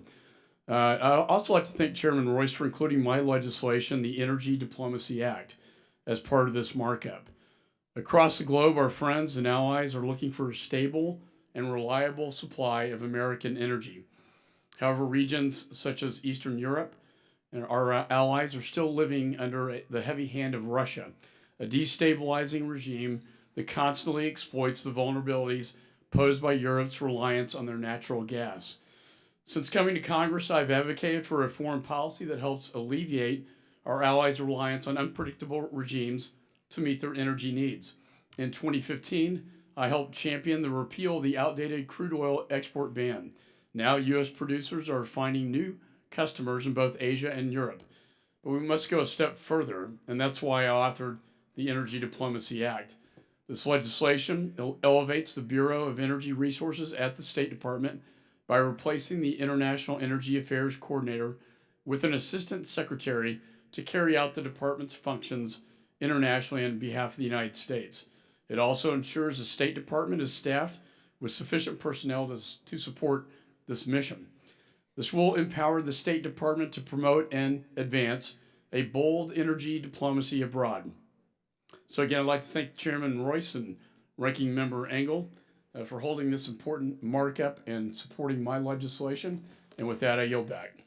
I'd also like to thank Chairman Royce for including my legislation, the Energy Diplomacy Act, as part of this markup. Across the globe, our friends and allies are looking for a stable and reliable supply of American energy. However, regions such as Eastern Europe and our allies are still living under the heavy hand of Russia, a destabilizing regime that constantly exploits the vulnerabilities posed by Europe's reliance on their natural gas. Since coming to Congress, I've advocated for a foreign policy that helps alleviate our allies' reliance on unpredictable regimes to meet their energy needs. In 2015, I helped champion the repeal of the outdated crude oil export ban. Now, U.S. producers are finding new customers in both Asia and Europe. But we must go a step further, and that's why I authored the Energy Diplomacy Act. This legislation elevates the Bureau of Energy Resources at the State Department by replacing the International Energy Affairs Coordinator with an Assistant Secretary to carry out the department's functions internationally on behalf of the United States. It also ensures the State Department is staffed with sufficient personnel to support this mission. This will empower the State Department to promote and advance a bold energy diplomacy abroad. So again, I'd like to thank Chairman Royce and Ranking Member Engel for holding this important markup and supporting my legislation. And with that, I yield back.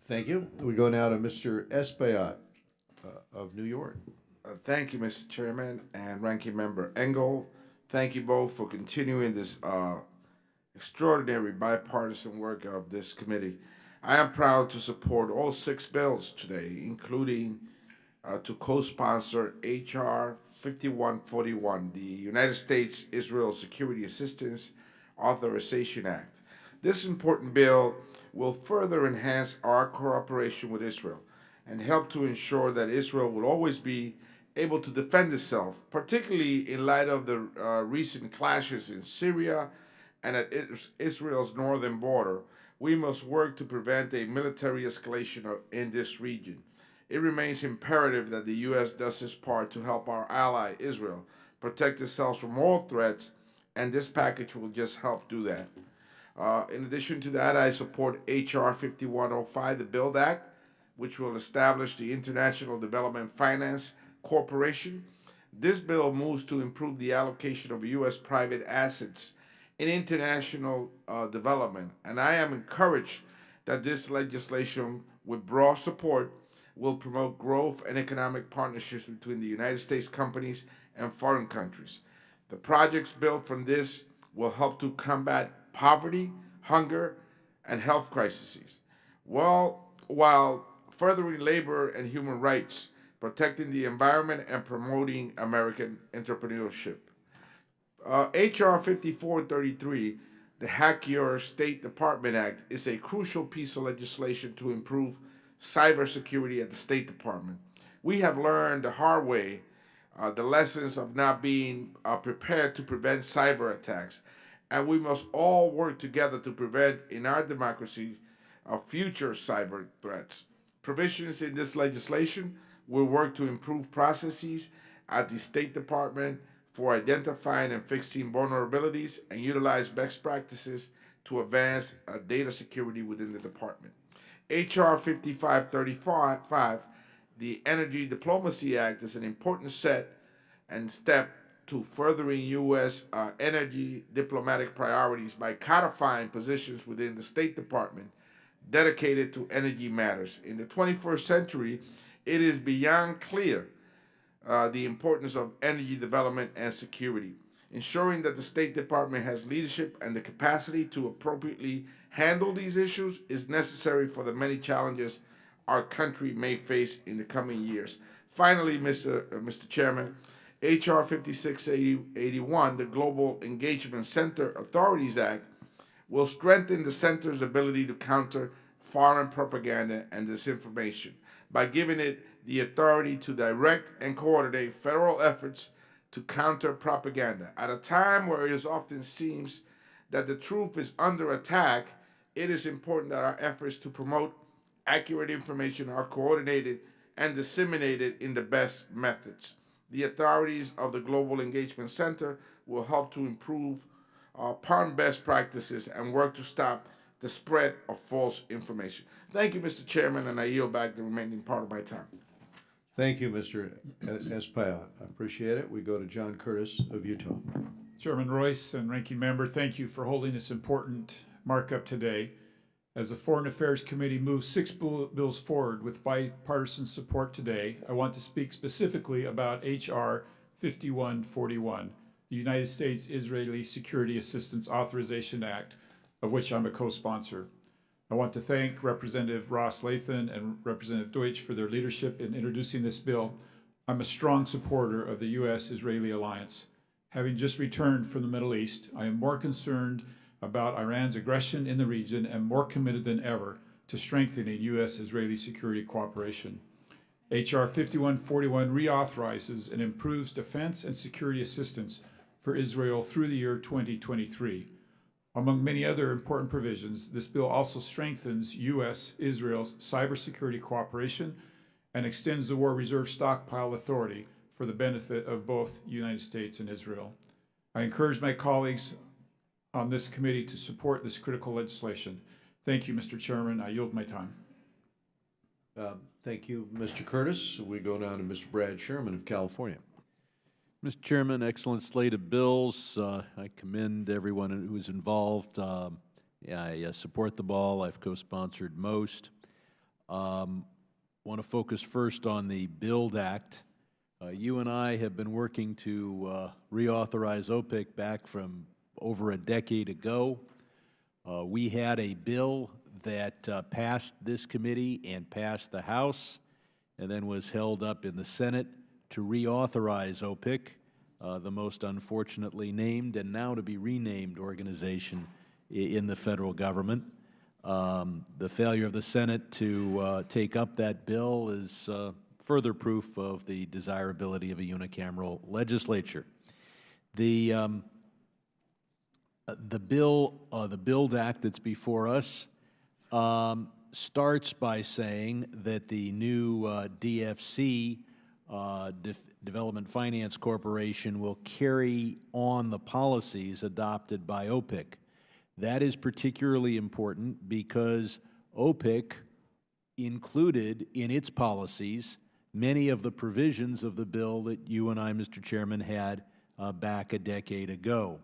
Thank you. We go now to Mr. Espaillat of New York. Thank you, Mr. Chairman and Ranking Member Engel. Thank you both for continuing this extraordinary bipartisan work of this committee. I am proud to support all 6 bills today, including to co-sponsor H.R. 5141, the United States-Israel Security Assistance Authorization Act. This important bill will further enhance our cooperation with Israel and help to ensure that Israel will always be able to defend itself, particularly in light of the recent clashes in Syria and at Israel's northern border. We must work to prevent a military escalation in this region. It remains imperative that the U.S. does its part to help our ally, Israel, protect itself from all threats, and this package will just help do that. In addition to that, I support H.R. 5105, the BUILD Act, which will establish the International Development Finance Corporation. This bill moves to improve the allocation of U.S. private assets in international development, and I am encouraged that this legislation, with broad support, will promote growth and economic partnerships between the United States companies and foreign countries. The projects built from this will help to combat poverty, hunger, and health crises, while furthering labor and human rights, protecting the environment, and promoting American entrepreneurship. H.R. 5433, the Hack Your State Department Act, is a crucial piece of legislation to improve cybersecurity at the State Department. We have learned the hard way the lessons of not being prepared to prevent cyber attacks, and we must all work together to prevent in our democracy future cyber threats. Provisions in this legislation will work to improve processes at the State Department for identifying and fixing vulnerabilities and utilize best practices to advance data security within the department. H.R. 5535, the Energy Diplomacy Act, is an important step to furthering U.S. Energy diplomatic priorities by codifying positions within the State Department dedicated to energy matters. In the 21st century, it is beyond clear the importance of energy development and security. Ensuring that the State Department has leadership and the capacity to appropriately handle these issues is necessary for the many challenges our country may face in the coming years. Finally, Mr. Chairman, H.R. 5681, the Global Engagement Center Authorities Act, will strengthen the center's ability to counter foreign propaganda and disinformation by giving it the authority to direct and coordinate federal efforts to counter propaganda. At a time where it often seems that the truth is under attack, it is important that our efforts to promote accurate information are coordinated and disseminated in the best methods. The authorities of the Global Engagement Center will help to improve upon best practices and work to stop the spread of false information. Thank you, Mr. Chairman, and I yield back the remaining part of my time. Thank you, Mr. Espaillat. I appreciate it. We go to John Curtis of Utah. Chairman Royce and Ranking Member, thank you for holding this important markup today. As the Foreign Affairs Committee moves 6 bills forward with bipartisan support today, I want to speak specifically about H.R. 5141, the United States-Israeli Security Assistance Authorization Act, of which I'm a co-sponsor. I want to thank Representative Ross Lathan and Representative Deutsch for their leadership in introducing this bill. I'm a strong supporter of the U.S.-Israeli alliance. Having just returned from the Middle East, I am more concerned about Iran's aggression in the region and more committed than ever to strengthening U.S.-Israeli security cooperation. H.R. 5141 reauthorizes and improves defense and security assistance for Israel through the year 2023. Among many other important provisions, this bill also strengthens U.S.-Israel's cybersecurity cooperation and extends the War Reserve Stockpile Authority for the benefit of both the United States and Israel. I encourage my colleagues on this committee to support this critical legislation. Thank you, Mr. Chairman. I yield my time. Thank you, Mr. Curtis. We go down to Mr. Brad Sherman of California. Mr. Chairman, excellent slate of bills. I commend everyone who's involved. I support them all. I've co-sponsored most. Want to focus first on the BUILD Act. You and I have been working to reauthorize OPIC back from over a decade ago. We had a bill that passed this committee and passed the House and then was held up in the Senate to reauthorize OPIC, the most unfortunately named and now to be renamed organization in the federal government. The failure of the Senate to take up that bill is further proof of the desirability of a unicameral legislature. The BUILD Act that's before us starts by saying that the new DFC, Development Finance Corporation, will carry on the policies adopted by OPIC. That is particularly important because OPIC included in its policies many of the provisions of the bill that you and I, Mr. Chairman, had back a decade ago.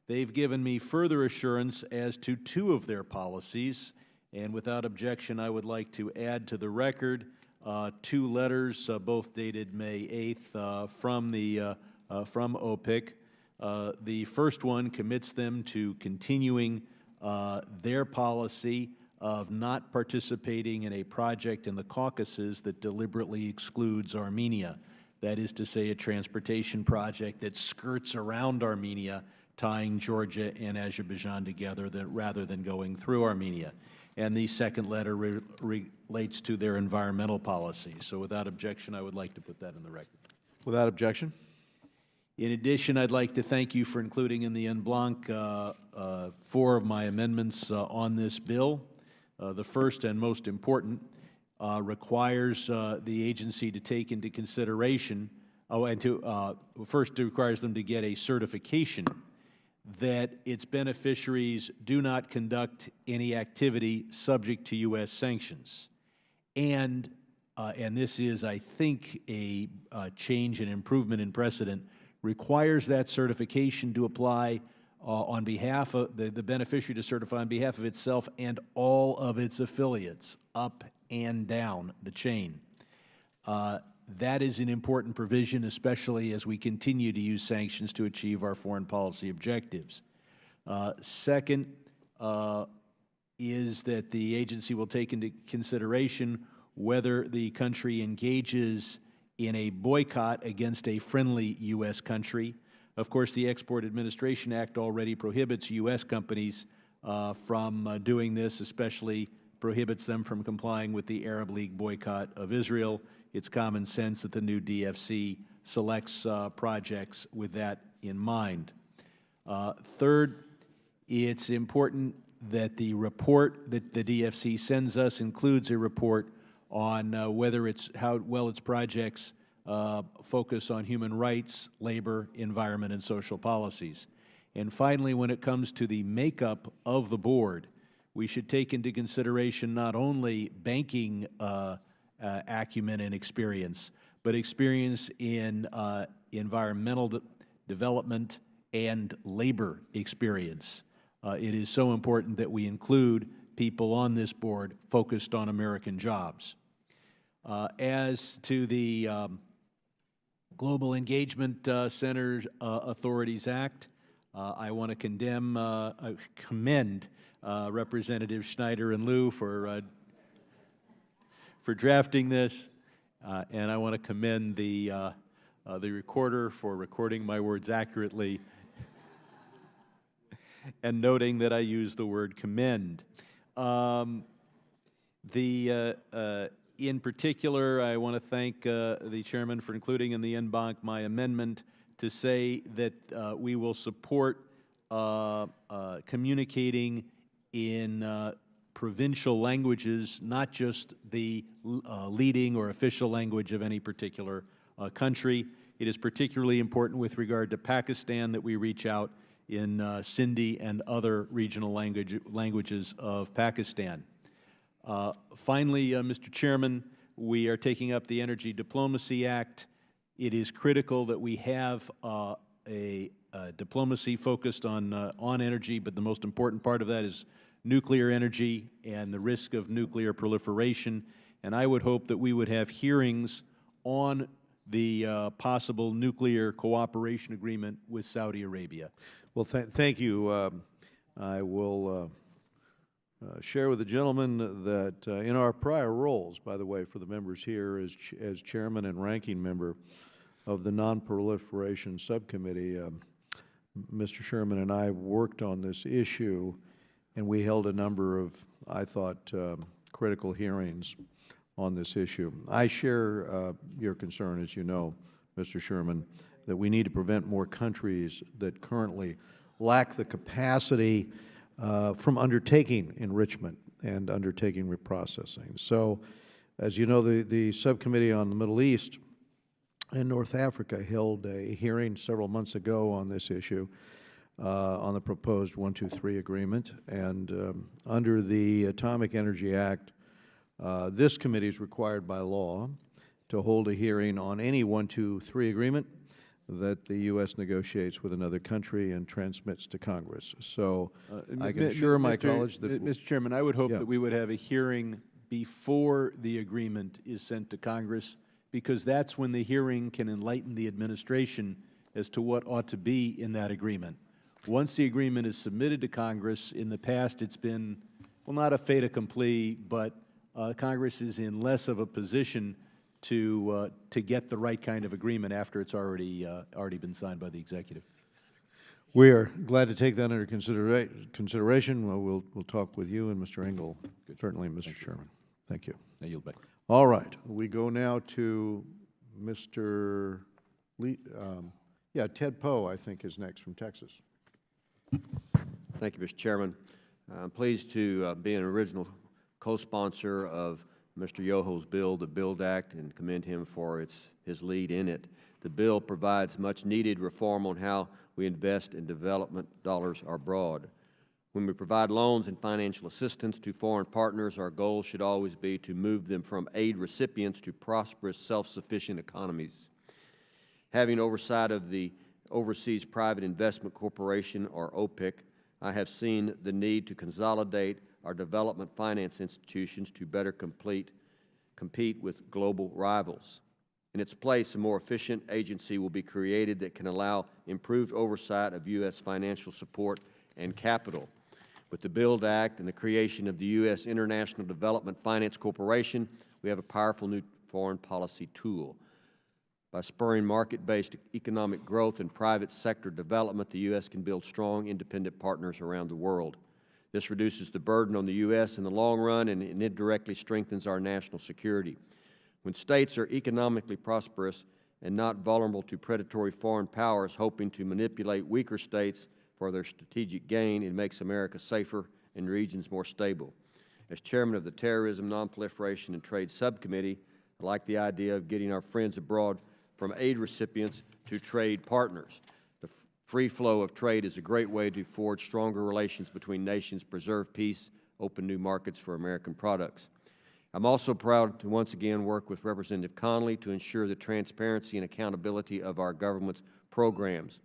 They've given me further assurance as to 2 of their policies, and without objection, I would like to add to the record 2 letters, both dated May 8th, from OPIC. The first one commits them to continuing their policy of not participating in a project in the Caucasus that deliberately excludes Armenia. That is to say, a transportation project that skirts around Armenia, tying Georgia and Azerbaijan together rather than going through Armenia. And the second letter relates to their environmental policy. So without objection, I would like to put that in the record. Without objection. In addition, I'd like to thank you for including in the en blanc 4 of my amendments on this bill. The first and most important requires the agency to take into consideration, first it requires them to get a certification that its beneficiaries do not conduct any activity subject to U.S. sanctions. And this is, I think, a change and improvement in precedent, requires that certification to apply on behalf of the beneficiary to certify on behalf of itself and all of its affiliates, up and down the chain. That is an important provision, especially as we continue to use sanctions to achieve our foreign policy objectives. Second is that the agency will take into consideration whether the country engages in a boycott against a friendly U.S. country. Of course, the Export Administration Act already prohibits U.S. companies from doing this, especially prohibits them from complying with the Arab League boycott of Israel. It's common sense that the new DFC selects projects with that in mind. Third It's important that the report that the DFC sends us includes a report on whether how well its projects focus on human rights, labor, environment, and social policies. And finally, when it comes to the makeup of the board, we should take into consideration not only banking acumen and experience, but experience in environmental development and labor experience. It is so important that we include people on this board focused on American jobs. As to the Global Engagement Center Authorities Act, I want to commend Representative Schneider and Liu for drafting this, and I want to commend the recorder for recording my words accurately and noting that I use the word commend. In particular, I want to thank the chairman for including in the en banc my amendment to say that we will support communicating in provincial languages, not just the leading or official language of any particular country. It is particularly important with regard to Pakistan that we reach out in Sindhi and other regional languages of Pakistan. Finally, Mr. Chairman, we are taking up the Energy Diplomacy Act. It is critical that we have a diplomacy focused on energy, but the most important part of that is nuclear energy and the risk of nuclear proliferation. And I would hope that we would have hearings on the possible nuclear cooperation agreement with Saudi Arabia. Well, thank you. I will share with the gentleman that in our prior roles, by the way, for the members here as chairman and ranking member of the Non-Proliferation Subcommittee, Mr. Sherman and I worked on this issue, and we held a number of, I thought, critical hearings on this issue. I share your concern, as you know, Mr. Sherman, that we need to prevent more countries that currently lack the capacity from undertaking enrichment and undertaking reprocessing. So, as you know, the Subcommittee on the Middle East and North Africa held a hearing several months ago on this issue, on the proposed 123 agreement. And under the Atomic Energy Act, this committee is required by law to hold a hearing on any 123 agreement that the U.S. negotiates with another country and transmits to Congress. So I can assure my colleagues that— Mr. Chairman, I would hope that we would have a hearing before the agreement is sent to Congress, because that's when the hearing can enlighten the administration as to what ought to be in that agreement. Once the agreement is submitted to Congress, in the past it's been, well, not a fait accompli, but Congress is in less of a position to get the right kind of agreement after it's already been signed by the executive. We are glad to take that under consideration. We'll talk with you and Mr. Engel, certainly, Mr. Chairman. Thank you. I yield back. All right, we go now to Mr. Lee. Ted Poe, I think, is next from Texas. Thank you, Mr. Chairman. I'm pleased to be an original co-sponsor of Mr. Yoho's bill, the BUILD Act, and commend him for his lead in it. The bill provides much-needed reform on how we invest in development dollars abroad. When we provide loans and financial assistance to foreign partners, our goal should always be to move them from aid recipients to prosperous, self-sufficient economies. Having oversight of the Overseas Private Investment Corporation, or OPIC, I have seen the need to consolidate our development finance institutions to better compete with global rivals. In its place, a more efficient agency will be created that can allow improved oversight of U.S. financial support and capital. With the BUILD Act and the creation of the U.S. International Development Finance Corporation, we have a powerful new foreign policy tool. By spurring market-based economic growth and private sector development, the U.S. can build strong, independent partners around the world. This reduces the burden on the U.S. in the long run, and it indirectly strengthens our national security. When states are economically prosperous and not vulnerable to predatory foreign powers hoping to manipulate weaker states for their strategic gain. It makes America safer and regions more stable. As chairman of the Terrorism, Nonproliferation, and Trade Subcommittee, I like the idea of getting our friends abroad from aid recipients to trade partners. The free flow of trade is a great way to forge stronger relations between nations, preserve peace, open new markets for American products. I'm also proud to once again work with Representative Connolly to ensure the transparency and accountability of our government's programs.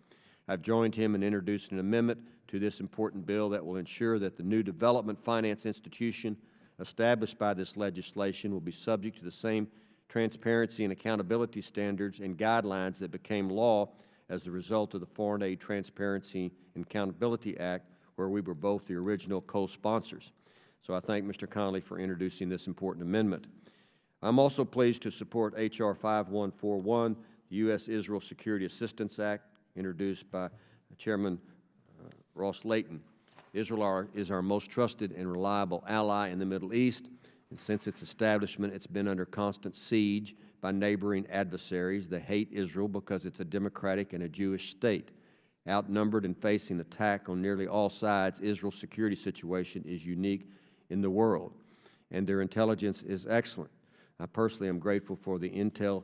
I've joined him in introducing an amendment to this important bill that will ensure that the new development finance institution established by this legislation will be subject to the same transparency and accountability standards and guidelines that became law as the result of the Foreign Aid Transparency and Accountability Act, where we were both the original co-sponsors. So I thank Mr. Connolly for introducing this important amendment. I'm also pleased to support H.R. 5141, the U.S.-Israel Security Assistance Act, introduced by Chairman Ross Layton. Israel is our most trusted and reliable ally in the Middle East, and since its establishment, it's been under constant siege by neighboring adversaries. They hate Israel because it's a democratic and a Jewish state. Outnumbered and facing attack on nearly all sides, Israel's security situation is unique in the world, and their intelligence is excellent. I personally am grateful for the intel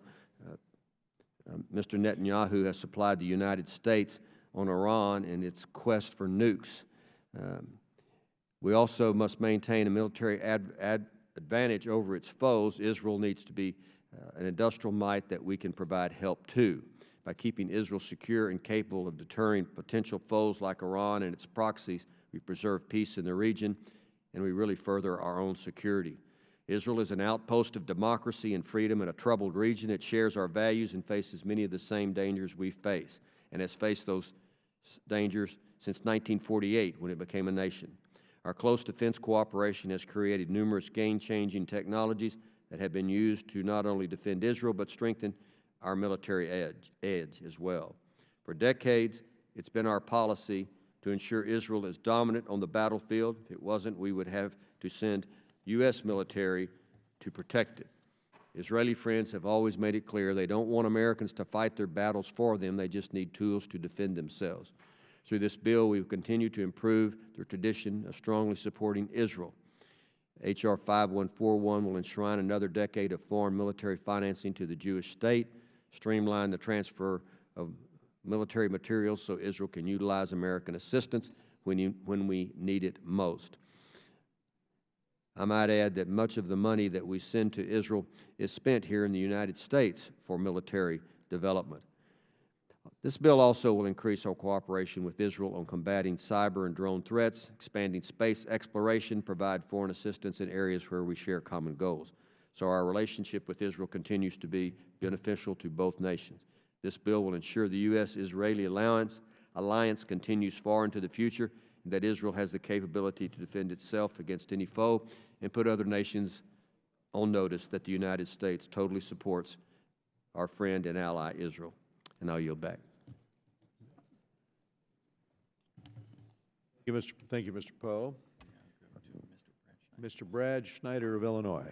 Mr. Netanyahu has supplied the United States on Iran and its quest for nukes. We also must maintain a military advantage over its foes. Israel needs to be an industrial might that we can provide help to. By keeping Israel secure and capable of deterring potential foes like Iran and its proxies, we preserve peace in the region, and we really further our own security. Israel is an outpost of democracy and freedom in a troubled region. It shares our values and faces many of the same dangers we face, and has faced those dangers since 1948 when it became a nation. Our close defense cooperation has created numerous game-changing technologies that have been used to not only defend Israel but strengthen our military edge as well. For decades, it's been our policy to ensure Israel is dominant on the battlefield. If it wasn't, we would have to send U.S. military to protect it. Israeli friends have always made it clear they don't want Americans to fight their battles for them. They just need tools to defend themselves. Through this bill, we will continue to improve the tradition of strongly supporting Israel. H.R. 5141 will enshrine another decade of foreign military financing to the Jewish state, streamline the transfer of military materials so Israel can utilize American assistance when we need it most. I might add that much of the money that we send to Israel is spent here in the United States for military development. This bill also will increase our cooperation with Israel on combating cyber and drone threats, expanding space exploration, provide foreign assistance in areas where we share common goals. So our relationship with Israel continues to be beneficial to both nations. This bill will ensure the U.S.-Israeli alliance continues far into the future, and that Israel has the capability to defend itself against any foe and put other nations on notice that the United States totally supports our friend and ally Israel. And I'll yield back. Thank you, Mr. Poe. Mr. Brad Schneider of Illinois.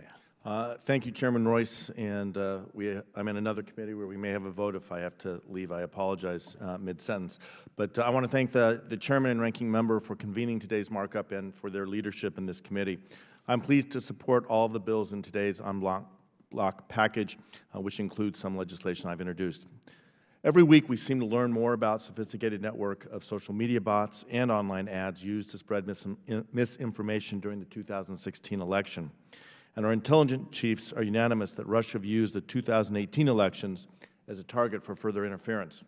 Thank you, Chairman Royce, and I'm in another committee where we may have a vote. If I have to leave, I apologize mid-sentence. But I want to thank the Chairman and Ranking Member for convening today's markup and for their leadership in this committee. I'm pleased to support all of the bills in today's en bloc package, which includes some legislation I've introduced. Every week, we seem to learn more about sophisticated network of social media bots and online ads used to spread misinformation during the 2016 election. And our intelligence chiefs are unanimous that Russia views the 2018 elections as a target for further interference.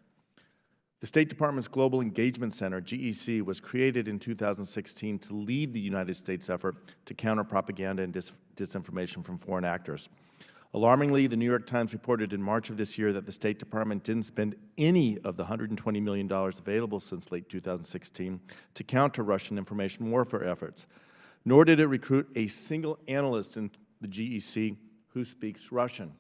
The State Department's Global Engagement Center, GEC, was created in 2016 to lead the United States effort to counter propaganda and disinformation from foreign actors. Alarmingly, the New York Times reported in March of this year that the State Department didn't spend any of the $120 million available since late 2016 to counter Russian information warfare efforts, nor did it recruit a single analyst in the GEC who speaks Russian.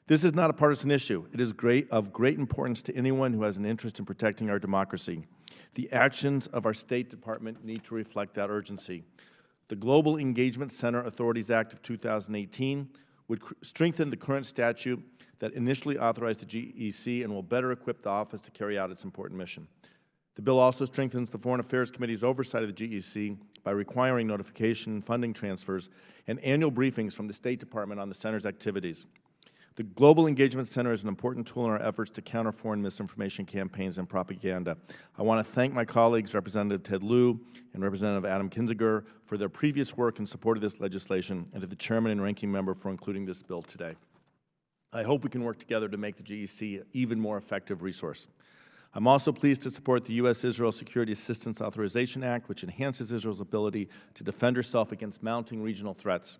This is not a partisan issue. It is of great importance to anyone who has an interest in protecting our democracy. The actions of our State Department need to reflect that urgency. The Global Engagement Center Authorities Act of 2018 would strengthen the current statute that initially authorized the GEC and will better equip the office to carry out its important mission. The bill also strengthens the Foreign Affairs Committee's oversight of the GEC by requiring notification and funding transfers and annual briefings from the State Department on the Center's activities. The Global Engagement Center is an important tool in our efforts to counter foreign misinformation campaigns and propaganda. I want to thank my colleagues, Representative Ted Lieu and Representative Adam Kinzinger, for their previous work in support of this legislation, and to the Chairman and Ranking Member for including this bill today. I hope we can work together to make the GEC an even more effective resource. I'm also pleased to support the U.S.-Israel Security Assistance Authorization Act, which enhances Israel's ability to defend herself against mounting regional threats.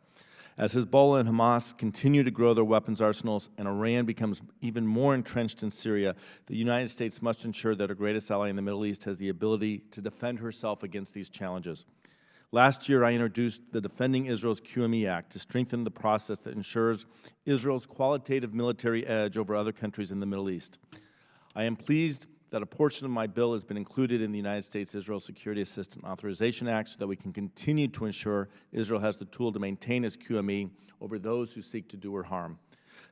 As Hezbollah and Hamas continue to grow their weapons arsenals and Iran becomes even more entrenched in Syria, the United States must ensure that our greatest ally in the Middle East has the ability to defend herself against these challenges. Last year, I introduced the Defending Israel's QME Act to strengthen the process that ensures Israel's qualitative military edge over other countries in the Middle East. I am pleased that a portion of my bill has been included in the United States-Israel Security Assistance Authorization Act so that we can continue to ensure Israel has the tool to maintain its QME over those who seek to do her harm.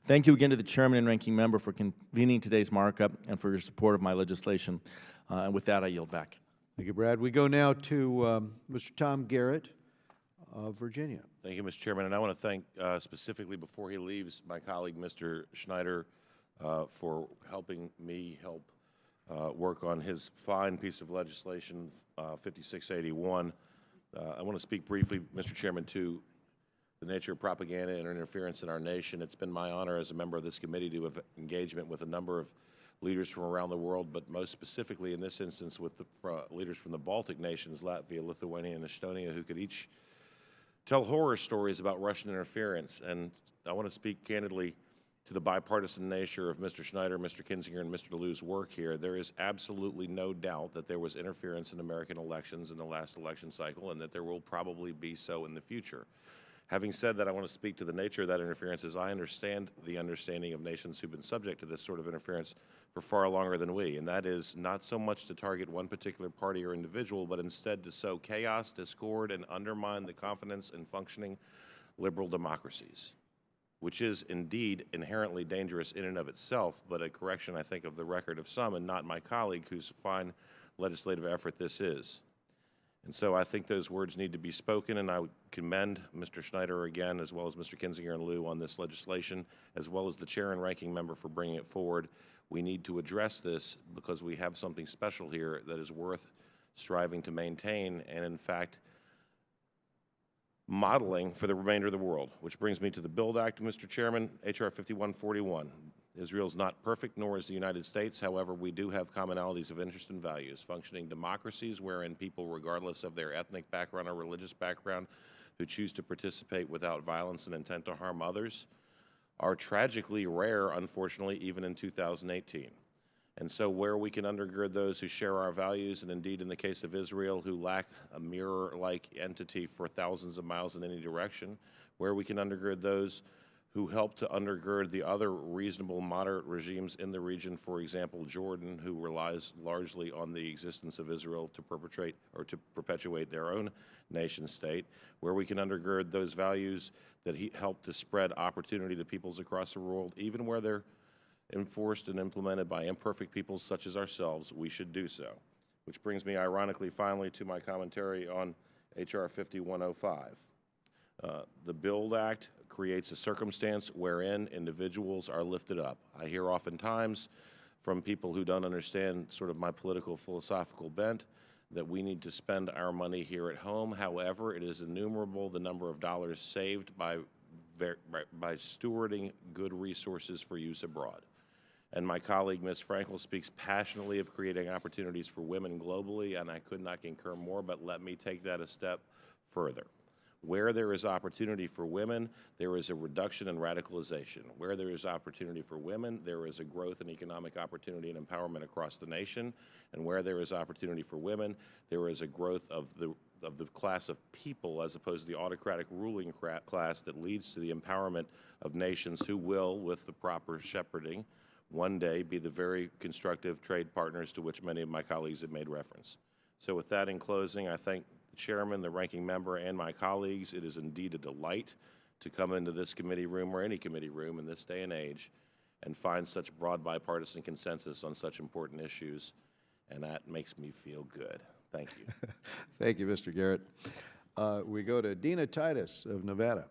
Thank you again to the Chairman and Ranking Member for convening today's markup and for your support of my legislation. And with that, I yield back. Thank you, Brad. We go now to Mr. Tom Garrett of Virginia. Thank you, Mr. Chairman. And I want to thank specifically before he leaves my colleague, Mr. Schneider, for helping me work on his fine piece of legislation, 5681. I want to speak briefly, Mr. Chairman, to the nature of propaganda and interference in our nation. It's been my honor as a member of this committee to have engagement with a number of leaders from around the world, but most specifically in this instance with the leaders from the Baltic nations, Latvia, Lithuania, and Estonia, who could each tell horror stories about Russian interference. And I want to speak candidly to the bipartisan nature of Mr. Schneider, Mr. Kinzinger, and Mr. DeLue's work here. There is absolutely no doubt that there was interference in American elections in the last election cycle, and that there will probably be so in the future. Having said that, I want to speak to the nature of that interference as I understand the understanding of nations who've been subject to this sort of interference for far longer than we, and that is not so much to target one particular party or individual, but instead to sow chaos, discord, and undermine the confidence in functioning liberal democracies, which is indeed inherently dangerous in and of itself, but a correction, I think, of the record of some and not my colleague whose fine legislative effort this is. And so I think those words need to be spoken, and I would commend Mr. Schneider again, as well as Mr. Kinzinger and Lieu on this legislation, as well as the Chair and Ranking Member for bringing it forward. We need to address this because we have something special here that is worth striving to maintain and, in fact, modeling for the remainder of the world, which brings me to the BUILD Act, Mr. Chairman, H.R. 5141. Israel is not perfect, nor is the United States. However, we do have commonalities of interest and values, functioning democracies wherein people, regardless of their ethnic background or religious background, who choose to participate without violence and intent to harm others, are tragically rare, unfortunately, even in 2018. And so where we can undergird those who share our values, and indeed in the case of Israel, who lack a mirror-like entity for thousands of miles in any direction, where we can undergird those who help to undergird the other reasonable, moderate regimes in the region, for example, Jordan, who relies largely on the existence of Israel to perpetrate or to perpetuate their own nation state, where we can undergird those values that help to spread opportunity to peoples across the world, even where they're enforced and implemented by imperfect peoples such as ourselves, we should do so. Which brings me, ironically, finally, to my commentary on H.R. 5105. The BUILD Act creates a circumstance wherein individuals are lifted up. I hear oftentimes from people who don't understand sort of my political philosophical bent that we need to spend our money here at home. However, it is innumerable the number of dollars saved by stewarding good resources for use abroad. And my colleague, Ms. Frankel, speaks passionately of creating opportunities for women globally, and I could not concur more, but let me take that a step further. Where there is opportunity for women, there is a reduction in radicalization. Where there is opportunity for women, there is a growth in economic opportunity and empowerment across the nation. And where there is opportunity for women, there is a growth of the class of people as opposed to the autocratic ruling class that leads to the empowerment of nations who will, with the proper shepherding, one day be the very constructive trade partners to which many of my colleagues have made reference. So with that in closing, I thank the Chairman, the Ranking Member, and my colleagues. It is indeed a delight to come into this committee room or any committee room in this day and age and find such broad bipartisan consensus on such important issues. and that makes me feel good. Thank you. Thank you, Mr. Garrett. We go to Dina Titus of Nevada.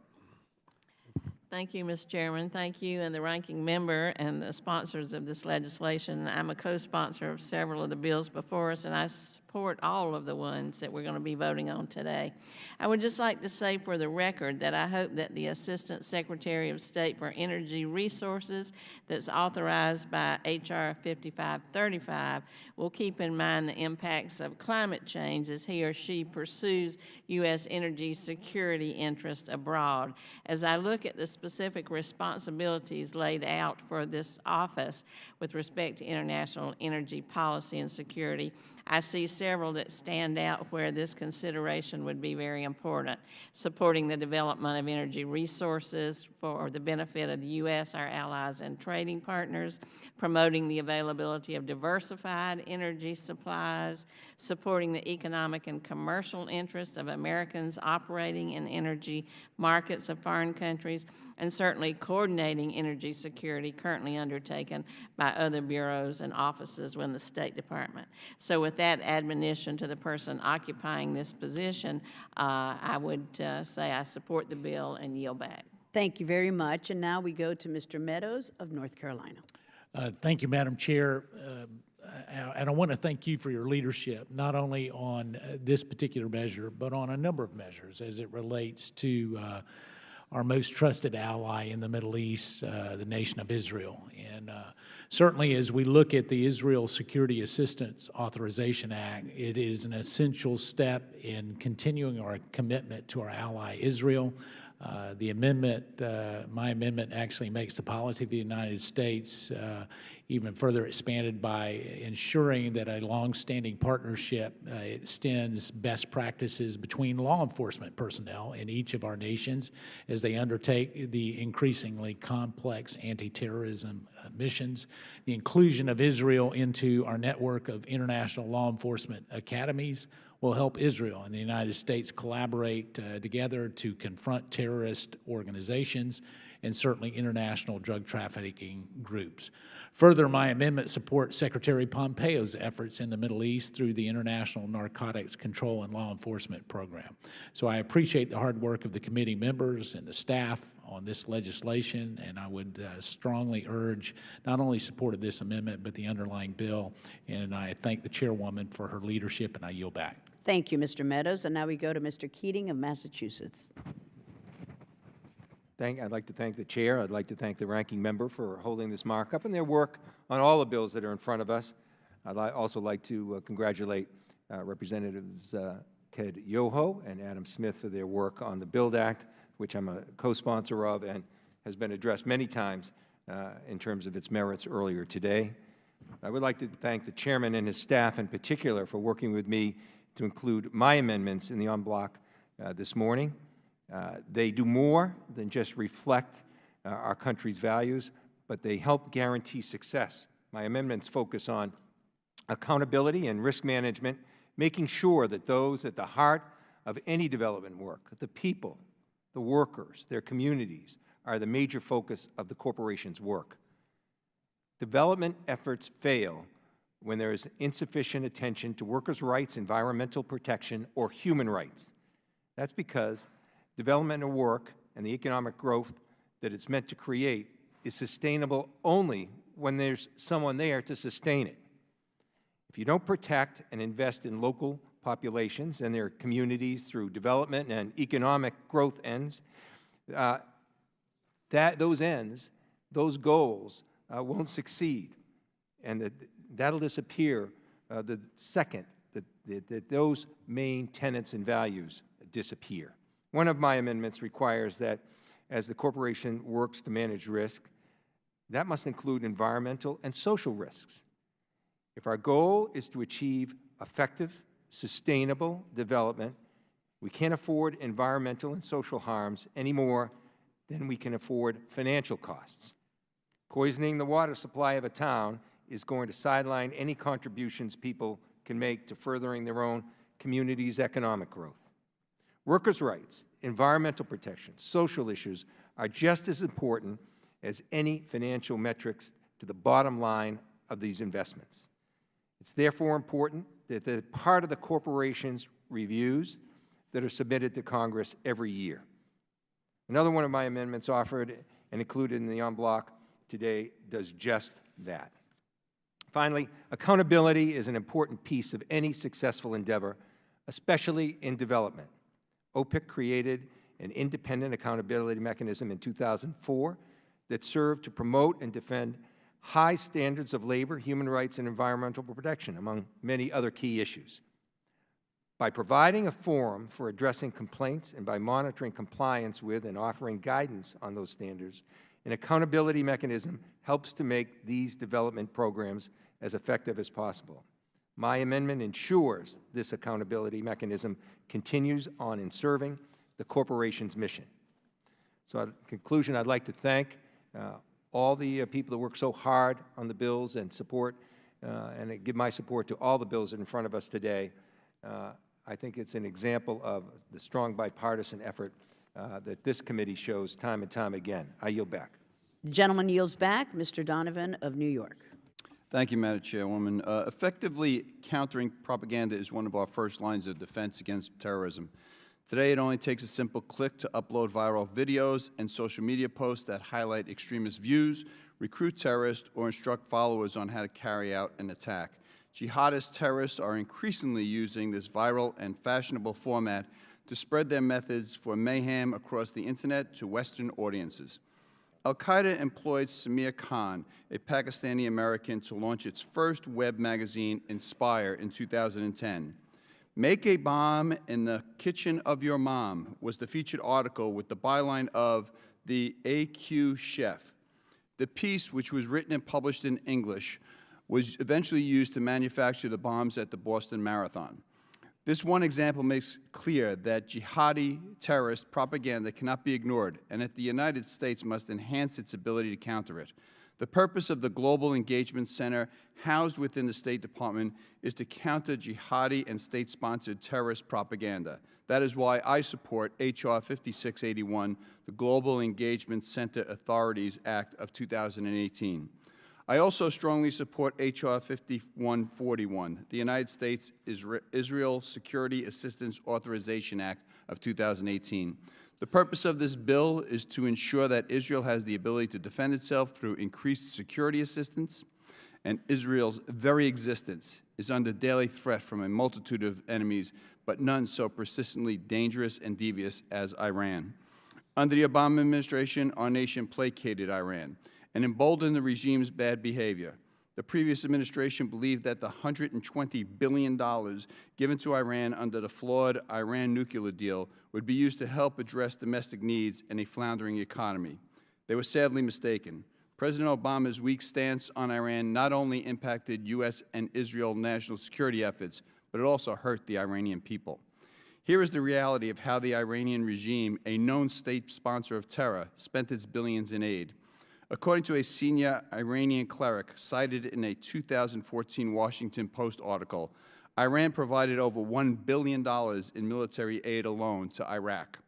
Thank you, Mr. Chairman. Thank you and the ranking member and the sponsors of this legislation. I'm a co-sponsor of several of the bills before us, and I support all of the ones that we're going to be voting on today. I would just like to say for the record that I hope that the Assistant Secretary of State for Energy Resources that's authorized by H.R. 5535 will keep in mind the impacts of climate change as he or she pursues U.S. energy security interests abroad. As I look at the specific responsibilities laid out for this office with respect to international energy policy and security, I see several that stand out where this consideration would be very important. Supporting the development of energy resources for the benefit of the U.S., our allies, and trading partners, promoting the availability of diversified energy supplies, supporting the economic and commercial interests of Americans operating in energy markets of foreign countries, and certainly coordinating energy security currently undertaken by other bureaus and offices within the State Department. So with that admonition to the person occupying this position, I would say I support the bill and yield back. Thank you very much. And now we go to Mr. Meadows of North Carolina. Thank you, Madam Chair. And I want to thank you for your leadership, not only on this particular measure, but on a number of measures as it relates to our most trusted ally in the Middle East, the nation of Israel. And certainly as we look at the Israel Security Assistance Authorization Act, it is an essential step in continuing our commitment to our ally Israel. The amendment, my amendment, actually makes the policy of the United States even further expanded by ensuring that a long-standing partnership extends best practices between law enforcement personnel in each of our nations as they undertake the increasingly complex anti-terrorism missions. The inclusion of Israel into our network of international law enforcement academies will help Israel and the United States collaborate together to confront terrorist organizations and certainly international drug trafficking groups. Further, my amendment supports Secretary Pompeo's efforts in the Middle East through the International Narcotics Control and Law Enforcement Program. So I appreciate the hard work of the committee members and the staff on this legislation, and I would strongly urge not only support of this amendment, but the underlying bill. And I thank the chairwoman for her leadership, and I yield back. Thank you, Mr. Meadows. And now we go to Mr. Keating of Massachusetts. I'd like to thank the chair. I'd like to thank the ranking member for holding this markup and their work on all the bills that are in front of us. I'd also like to congratulate Representatives Ted Yoho and Adam Smith for their work on the BUILD Act, which I'm a co-sponsor of and has been addressed many times in terms of its merits earlier today. I would like to thank the chairman and his staff in particular for working with me to include my amendments in the en bloc this morning. They do more than just reflect our country's values, but they help guarantee success. My amendments focus on accountability and risk management, making sure that those at the heart of any development work, the people, the workers, their communities, are the major focus of the corporation's work. Development efforts fail when there is insufficient attention to workers' rights, environmental protection, or human rights. That's because development work and the economic growth that it's meant to create is sustainable only when there's someone there to sustain it. If you don't protect and invest in local populations and their communities through development and economic growth ends, those goals won't succeed, and that'll disappear the second that those main tenets and values disappear. One of my amendments requires that as the corporation works to manage risk, that must include environmental and social risks. If our goal is to achieve effective, sustainable development, we can't afford environmental and social harms any more than we can afford financial costs. Poisoning the water supply of a town is going to sideline any contributions people can make to furthering their own community's economic growth. Workers' rights, environmental protection, social issues are just as important as any financial metrics to the bottom line of these investments. It's therefore important that they're part of the corporation's reviews that are submitted to Congress every year. Another one of my amendments offered and included in the en bloc today does just that. Finally, accountability is an important piece of any successful endeavor, especially in development. OPIC created an independent accountability mechanism in 2004 that served to promote and defend high standards of labor, human rights, and environmental protection, among many other key issues. By providing a forum for addressing complaints and by monitoring compliance with and offering guidance on those standards, an accountability mechanism helps to make these development programs as effective as possible. My amendment ensures this accountability mechanism continues on in serving the corporation's mission. So in conclusion, I'd like to thank all the people that work so hard on the bills and support, and give my support to all the bills that are in front of us today. I think it's an example of the strong bipartisan effort that this committee shows time and time again. I yield back. The gentleman yields back. Mr. Donovan of New York. Thank you, Madam Chairwoman. Effectively countering propaganda is one of our first lines of defense against terrorism. Today, it only takes a simple click to upload viral videos and social media posts that highlight extremist views, recruit terrorists, or instruct followers on how to carry out an attack. Jihadist terrorists are increasingly using this viral and fashionable format to spread their methods for mayhem across the Internet to Western audiences. Al-Qaeda employed Samir Khan, a Pakistani-American, to launch its first web magazine, Inspire, in 2010. "Make a bomb in the kitchen of your mom" was the featured article with the byline of "The AQ Chef." The piece, which was written and published in English, was eventually used to manufacture the bombs at the Boston Marathon. This one example makes clear that jihadi terrorist propaganda cannot be ignored, and that the United States must enhance its ability to counter it. The purpose of the Global Engagement Center, housed within the State Department, is to counter jihadi and state-sponsored terrorist propaganda. That is why I support H.R. 5681, the Global Engagement Center Authorities Act of 2018. I also strongly support H.R. 5141, the United States Israel Security Assistance Authorization Act of 2018. The purpose of this bill is to ensure that Israel has the ability to defend itself through increased security assistance, and Israel's very existence is under daily threat from a multitude of enemies, but none so persistently dangerous and devious as Iran. Under the Obama administration, our nation placated Iran and emboldened the regime's bad behavior. The previous administration believed that the $120 billion given to Iran under the flawed Iran nuclear deal would be used to help address domestic needs and a floundering economy. They were sadly mistaken. President Obama's weak stance on Iran not only impacted U.S. and Israel national security efforts, but it also hurt the Iranian people. Here is the reality of how the Iranian regime, a known state sponsor of terror, spent its billions in aid. According to a senior Iranian cleric cited in a 2014 Washington Post article, Iran provided over $1 billion in military aid alone to Iraq.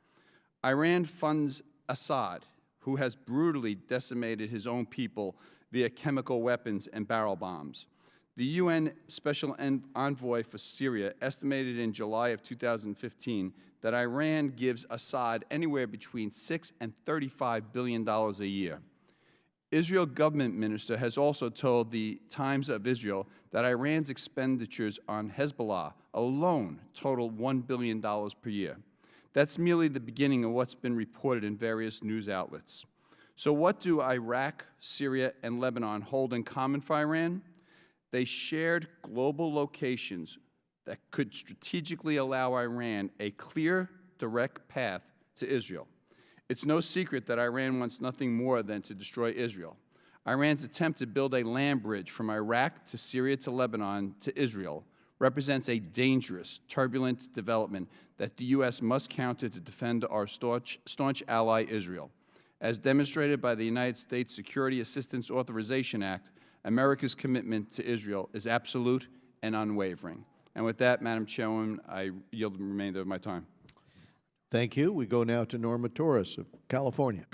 Iran funds Assad, who has brutally decimated his own people via chemical weapons and barrel bombs. The UN Special Envoy for Syria estimated in July of 2015 that Iran gives Assad anywhere between $6 and $35 billion a year. Israel government minister has also told the Times of Israel that Iran's expenditures on Hezbollah alone total $1 billion per year. That's merely the beginning of what's been reported in various news outlets. So what do Iraq, Syria, and Lebanon hold in common for Iran? They shared global locations that could strategically allow Iran a clear, direct path to Israel. It's no secret that Iran wants nothing more than to destroy Israel. Iran's attempt to build a land bridge from Iraq to Syria to Lebanon to Israel represents a dangerous, turbulent development that the U.S. must counter to defend our staunch ally Israel. As demonstrated by the United States Security Assistance Authorization Act, America's commitment to Israel is absolute and unwavering. And with that, Madam Chairwoman, I yield the remainder of my time. Thank you. We go now to Norma Torres of California.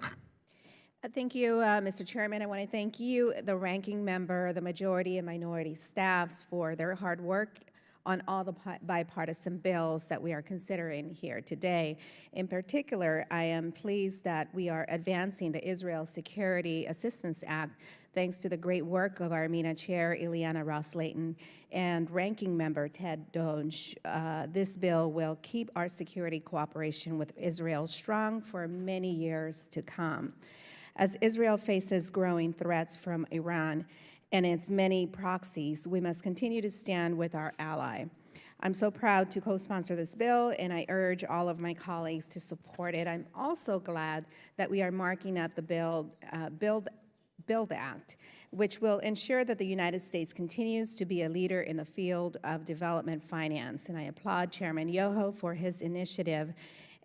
Thank you, Mr. Chairman. I want to thank you, the ranking member, the majority and minority staffs for their hard work on all the bipartisan bills that we are considering here today. In particular, I am pleased that we are advancing the Israel Security Assistance Act thanks to the great work of our MENA Chair, Ileana Ross-Layton, and Ranking Member Ted Doge. This bill will keep our security cooperation with Israel strong for many years to come. As Israel faces growing threats from Iran and its many proxies, we must continue to stand with our ally. I'm so proud to co-sponsor this bill, and I urge all of my colleagues to support it. I'm also glad that we are marking up the Build Act, which will ensure that the United States continues to be a leader in the field of development finance. And I applaud Chairman Yoho for his initiative,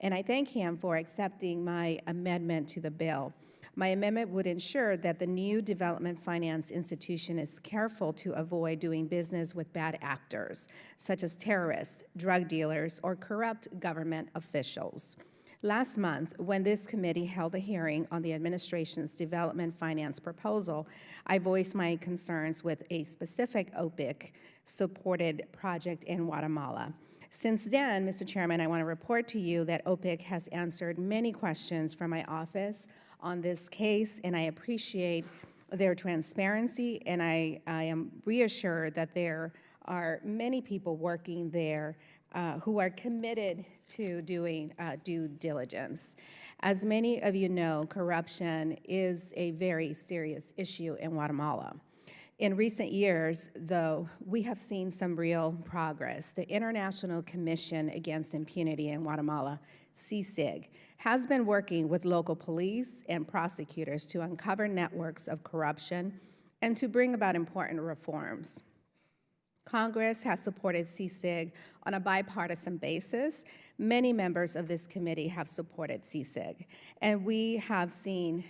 and I thank him for accepting my amendment to the bill. My amendment would ensure that the new development finance institution is careful to avoid doing business with bad actors, such as terrorists, drug dealers, or corrupt government officials. Last month, when this committee held a hearing on the administration's development finance proposal, I voiced my concerns with a specific OPIC-supported project in Guatemala. Since then, Mr. Chairman, I want to report to you that OPIC has answered many questions from my office on this case, and I appreciate their transparency, and I am reassured that there are many people working there who are committed to doing due diligence. As many of you know, corruption is a very serious issue in Guatemala. In recent years, though, we have seen some real progress. The International Commission Against Impunity in Guatemala, CICIG, has been working with local police and prosecutors to uncover networks of corruption and to bring about important reforms. Congress has supported CICIG on a bipartisan basis. Many members of this committee have supported CICIG, and we have seen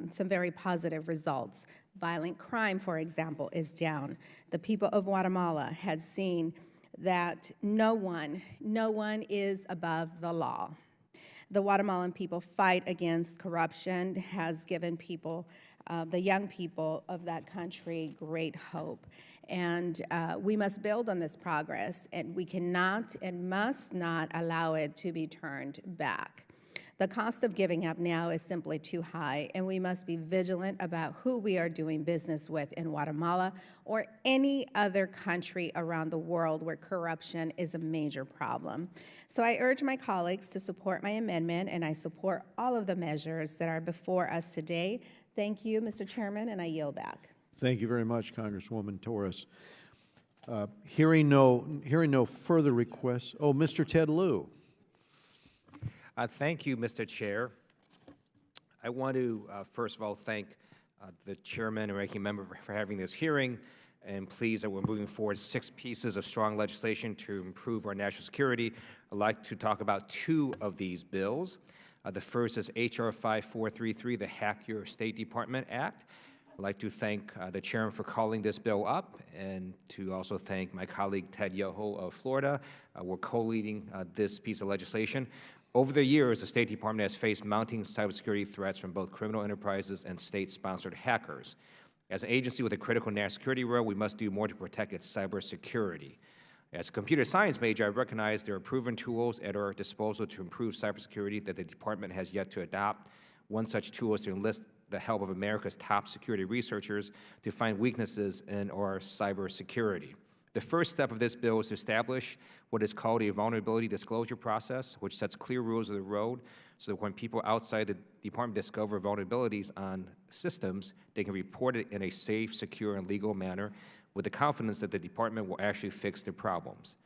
some very positive results. Violent crime, for example, is down. The people of Guatemala has seen that no one is above the law. The Guatemalan people fight against corruption has given people, the young people of that country, great hope. And we must build on this progress, and we cannot and must not allow it to be turned back. The cost of giving up now is simply too high, and we must be vigilant about who we are doing business with in Guatemala or any other country around the world where corruption is a major problem. So I urge my colleagues to support my amendment, and I support all of the measures that are before us today. Thank you, Mr. Chairman, and I yield back. Thank you very much, Congresswoman Torres. Hearing no further requests. Oh, Mr. Ted Lieu. Thank you, Mr. Chair. I want to, first of all, thank the chairman and ranking member for having this hearing, and pleased that we're moving forward 6 pieces of strong legislation to improve our national security. I'd like to talk about 2 of these bills. The first is H.R. 5433, the Hack Your State Department Act. I'd like to thank the chairman for calling this bill up, and to also thank my colleague Ted Yoho of Florida. We're co-leading this piece of legislation. Over the years, the State Department has faced mounting cybersecurity threats from both criminal enterprises and state-sponsored hackers. As an agency with a critical national security role, we must do more to protect its cybersecurity. As a computer science major, I recognize there are proven tools at our disposal to improve cybersecurity that the department has yet to adopt. One such tool is to enlist the help of America's top security researchers to find weaknesses in our cybersecurity. The first step of this bill is to establish what is called a vulnerability disclosure process, which sets clear rules of the road so that when people outside the department discover vulnerabilities on systems, they can report it in a safe, secure, and legal manner with the confidence that the department will actually fix the problems.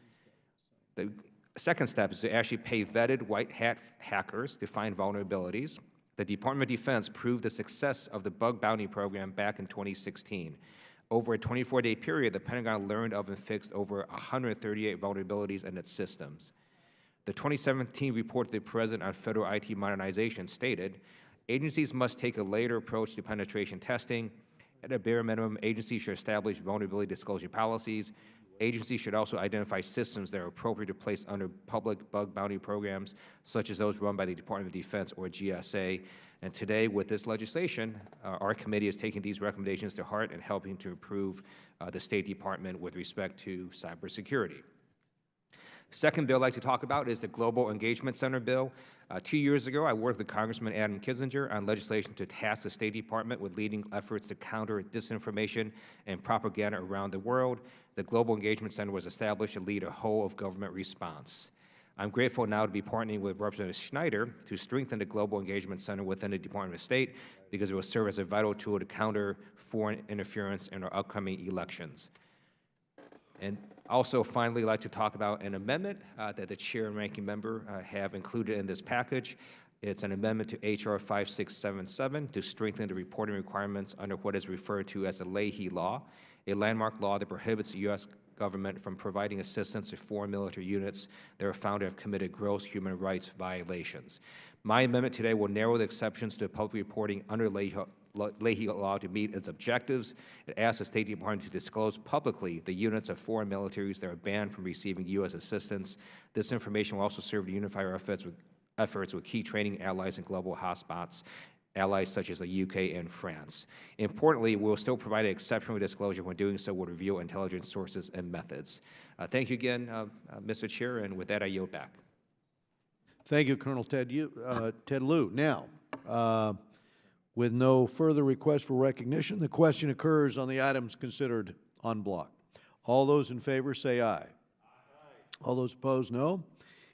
The second step is to actually pay vetted white hat hackers to find vulnerabilities. The Department of Defense proved the success of the bug bounty program back in 2016. Over a 24-day period, the Pentagon learned of and fixed over 138 vulnerabilities in its systems. The 2017 report to the President on federal IT modernization stated, agencies must take a layered approach to penetration testing. At a bare minimum, agencies should establish vulnerability disclosure policies, Agencies should also identify systems that are appropriate to place under public bug bounty programs, such as those run by the Department of Defense or GSA. And today, with this legislation, our committee is taking these recommendations to heart and helping to improve the State Department with respect to cybersecurity. Second bill I'd like to talk about is the Global Engagement Center bill. 2 years ago, I worked with Congressman Adam Kinzinger on legislation to task the State Department with leading efforts to counter disinformation and propaganda around the world. The Global Engagement Center was established to lead a whole-of-government response. I'm grateful now to be partnering with Representative Schneider to strengthen the Global Engagement Center within the Department of State because it will serve as a vital tool to counter foreign interference in our upcoming elections. And also, finally, I'd like to talk about an amendment that the Chair and Ranking Member have included in this package. It's an amendment to H.R. 5677 to strengthen the reporting requirements under what is referred to as the Leahy Law, a landmark law that prohibits the U.S. government from providing assistance to foreign military units that are found to have committed gross human rights violations. My amendment today will narrow the exceptions to public reporting under Leahy Law to meet its objectives. It asks the State Department to disclose publicly the units of foreign militaries that are banned from receiving U.S. assistance. This information will also serve to unify our efforts with key training allies and global hotspots, allies such as the UK and France. Importantly, we will still provide an exception for disclosure. When doing so, we'll reveal intelligence sources and methods. Thank you again, Mr. Chair, and with that, I yield back. Thank you, Colonel Ted Lieu. Now, with no further request for recognition, the question occurs on the items considered en bloc. All those in favor say aye. Aye. All those opposed, no.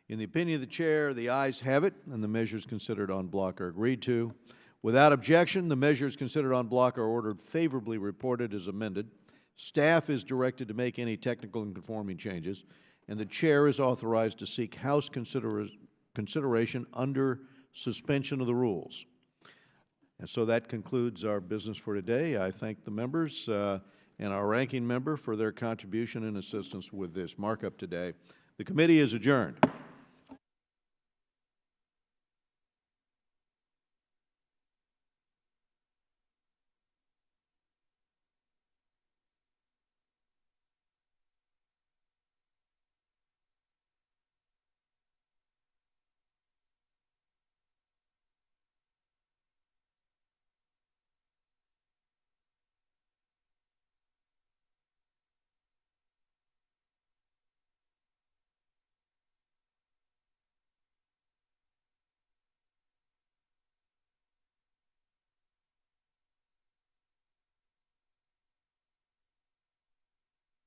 In the opinion of the Chair, the ayes have it, and the measures considered en bloc are agreed to. Without objection, the measures considered en bloc are ordered favorably reported as amended. Staff is directed to make any technical and conforming changes, and the Chair is authorized to seek House consideration under suspension of the rules. And so that concludes our business for today. I thank the members and our ranking member for their contribution and assistance with this markup today. The committee is adjourned.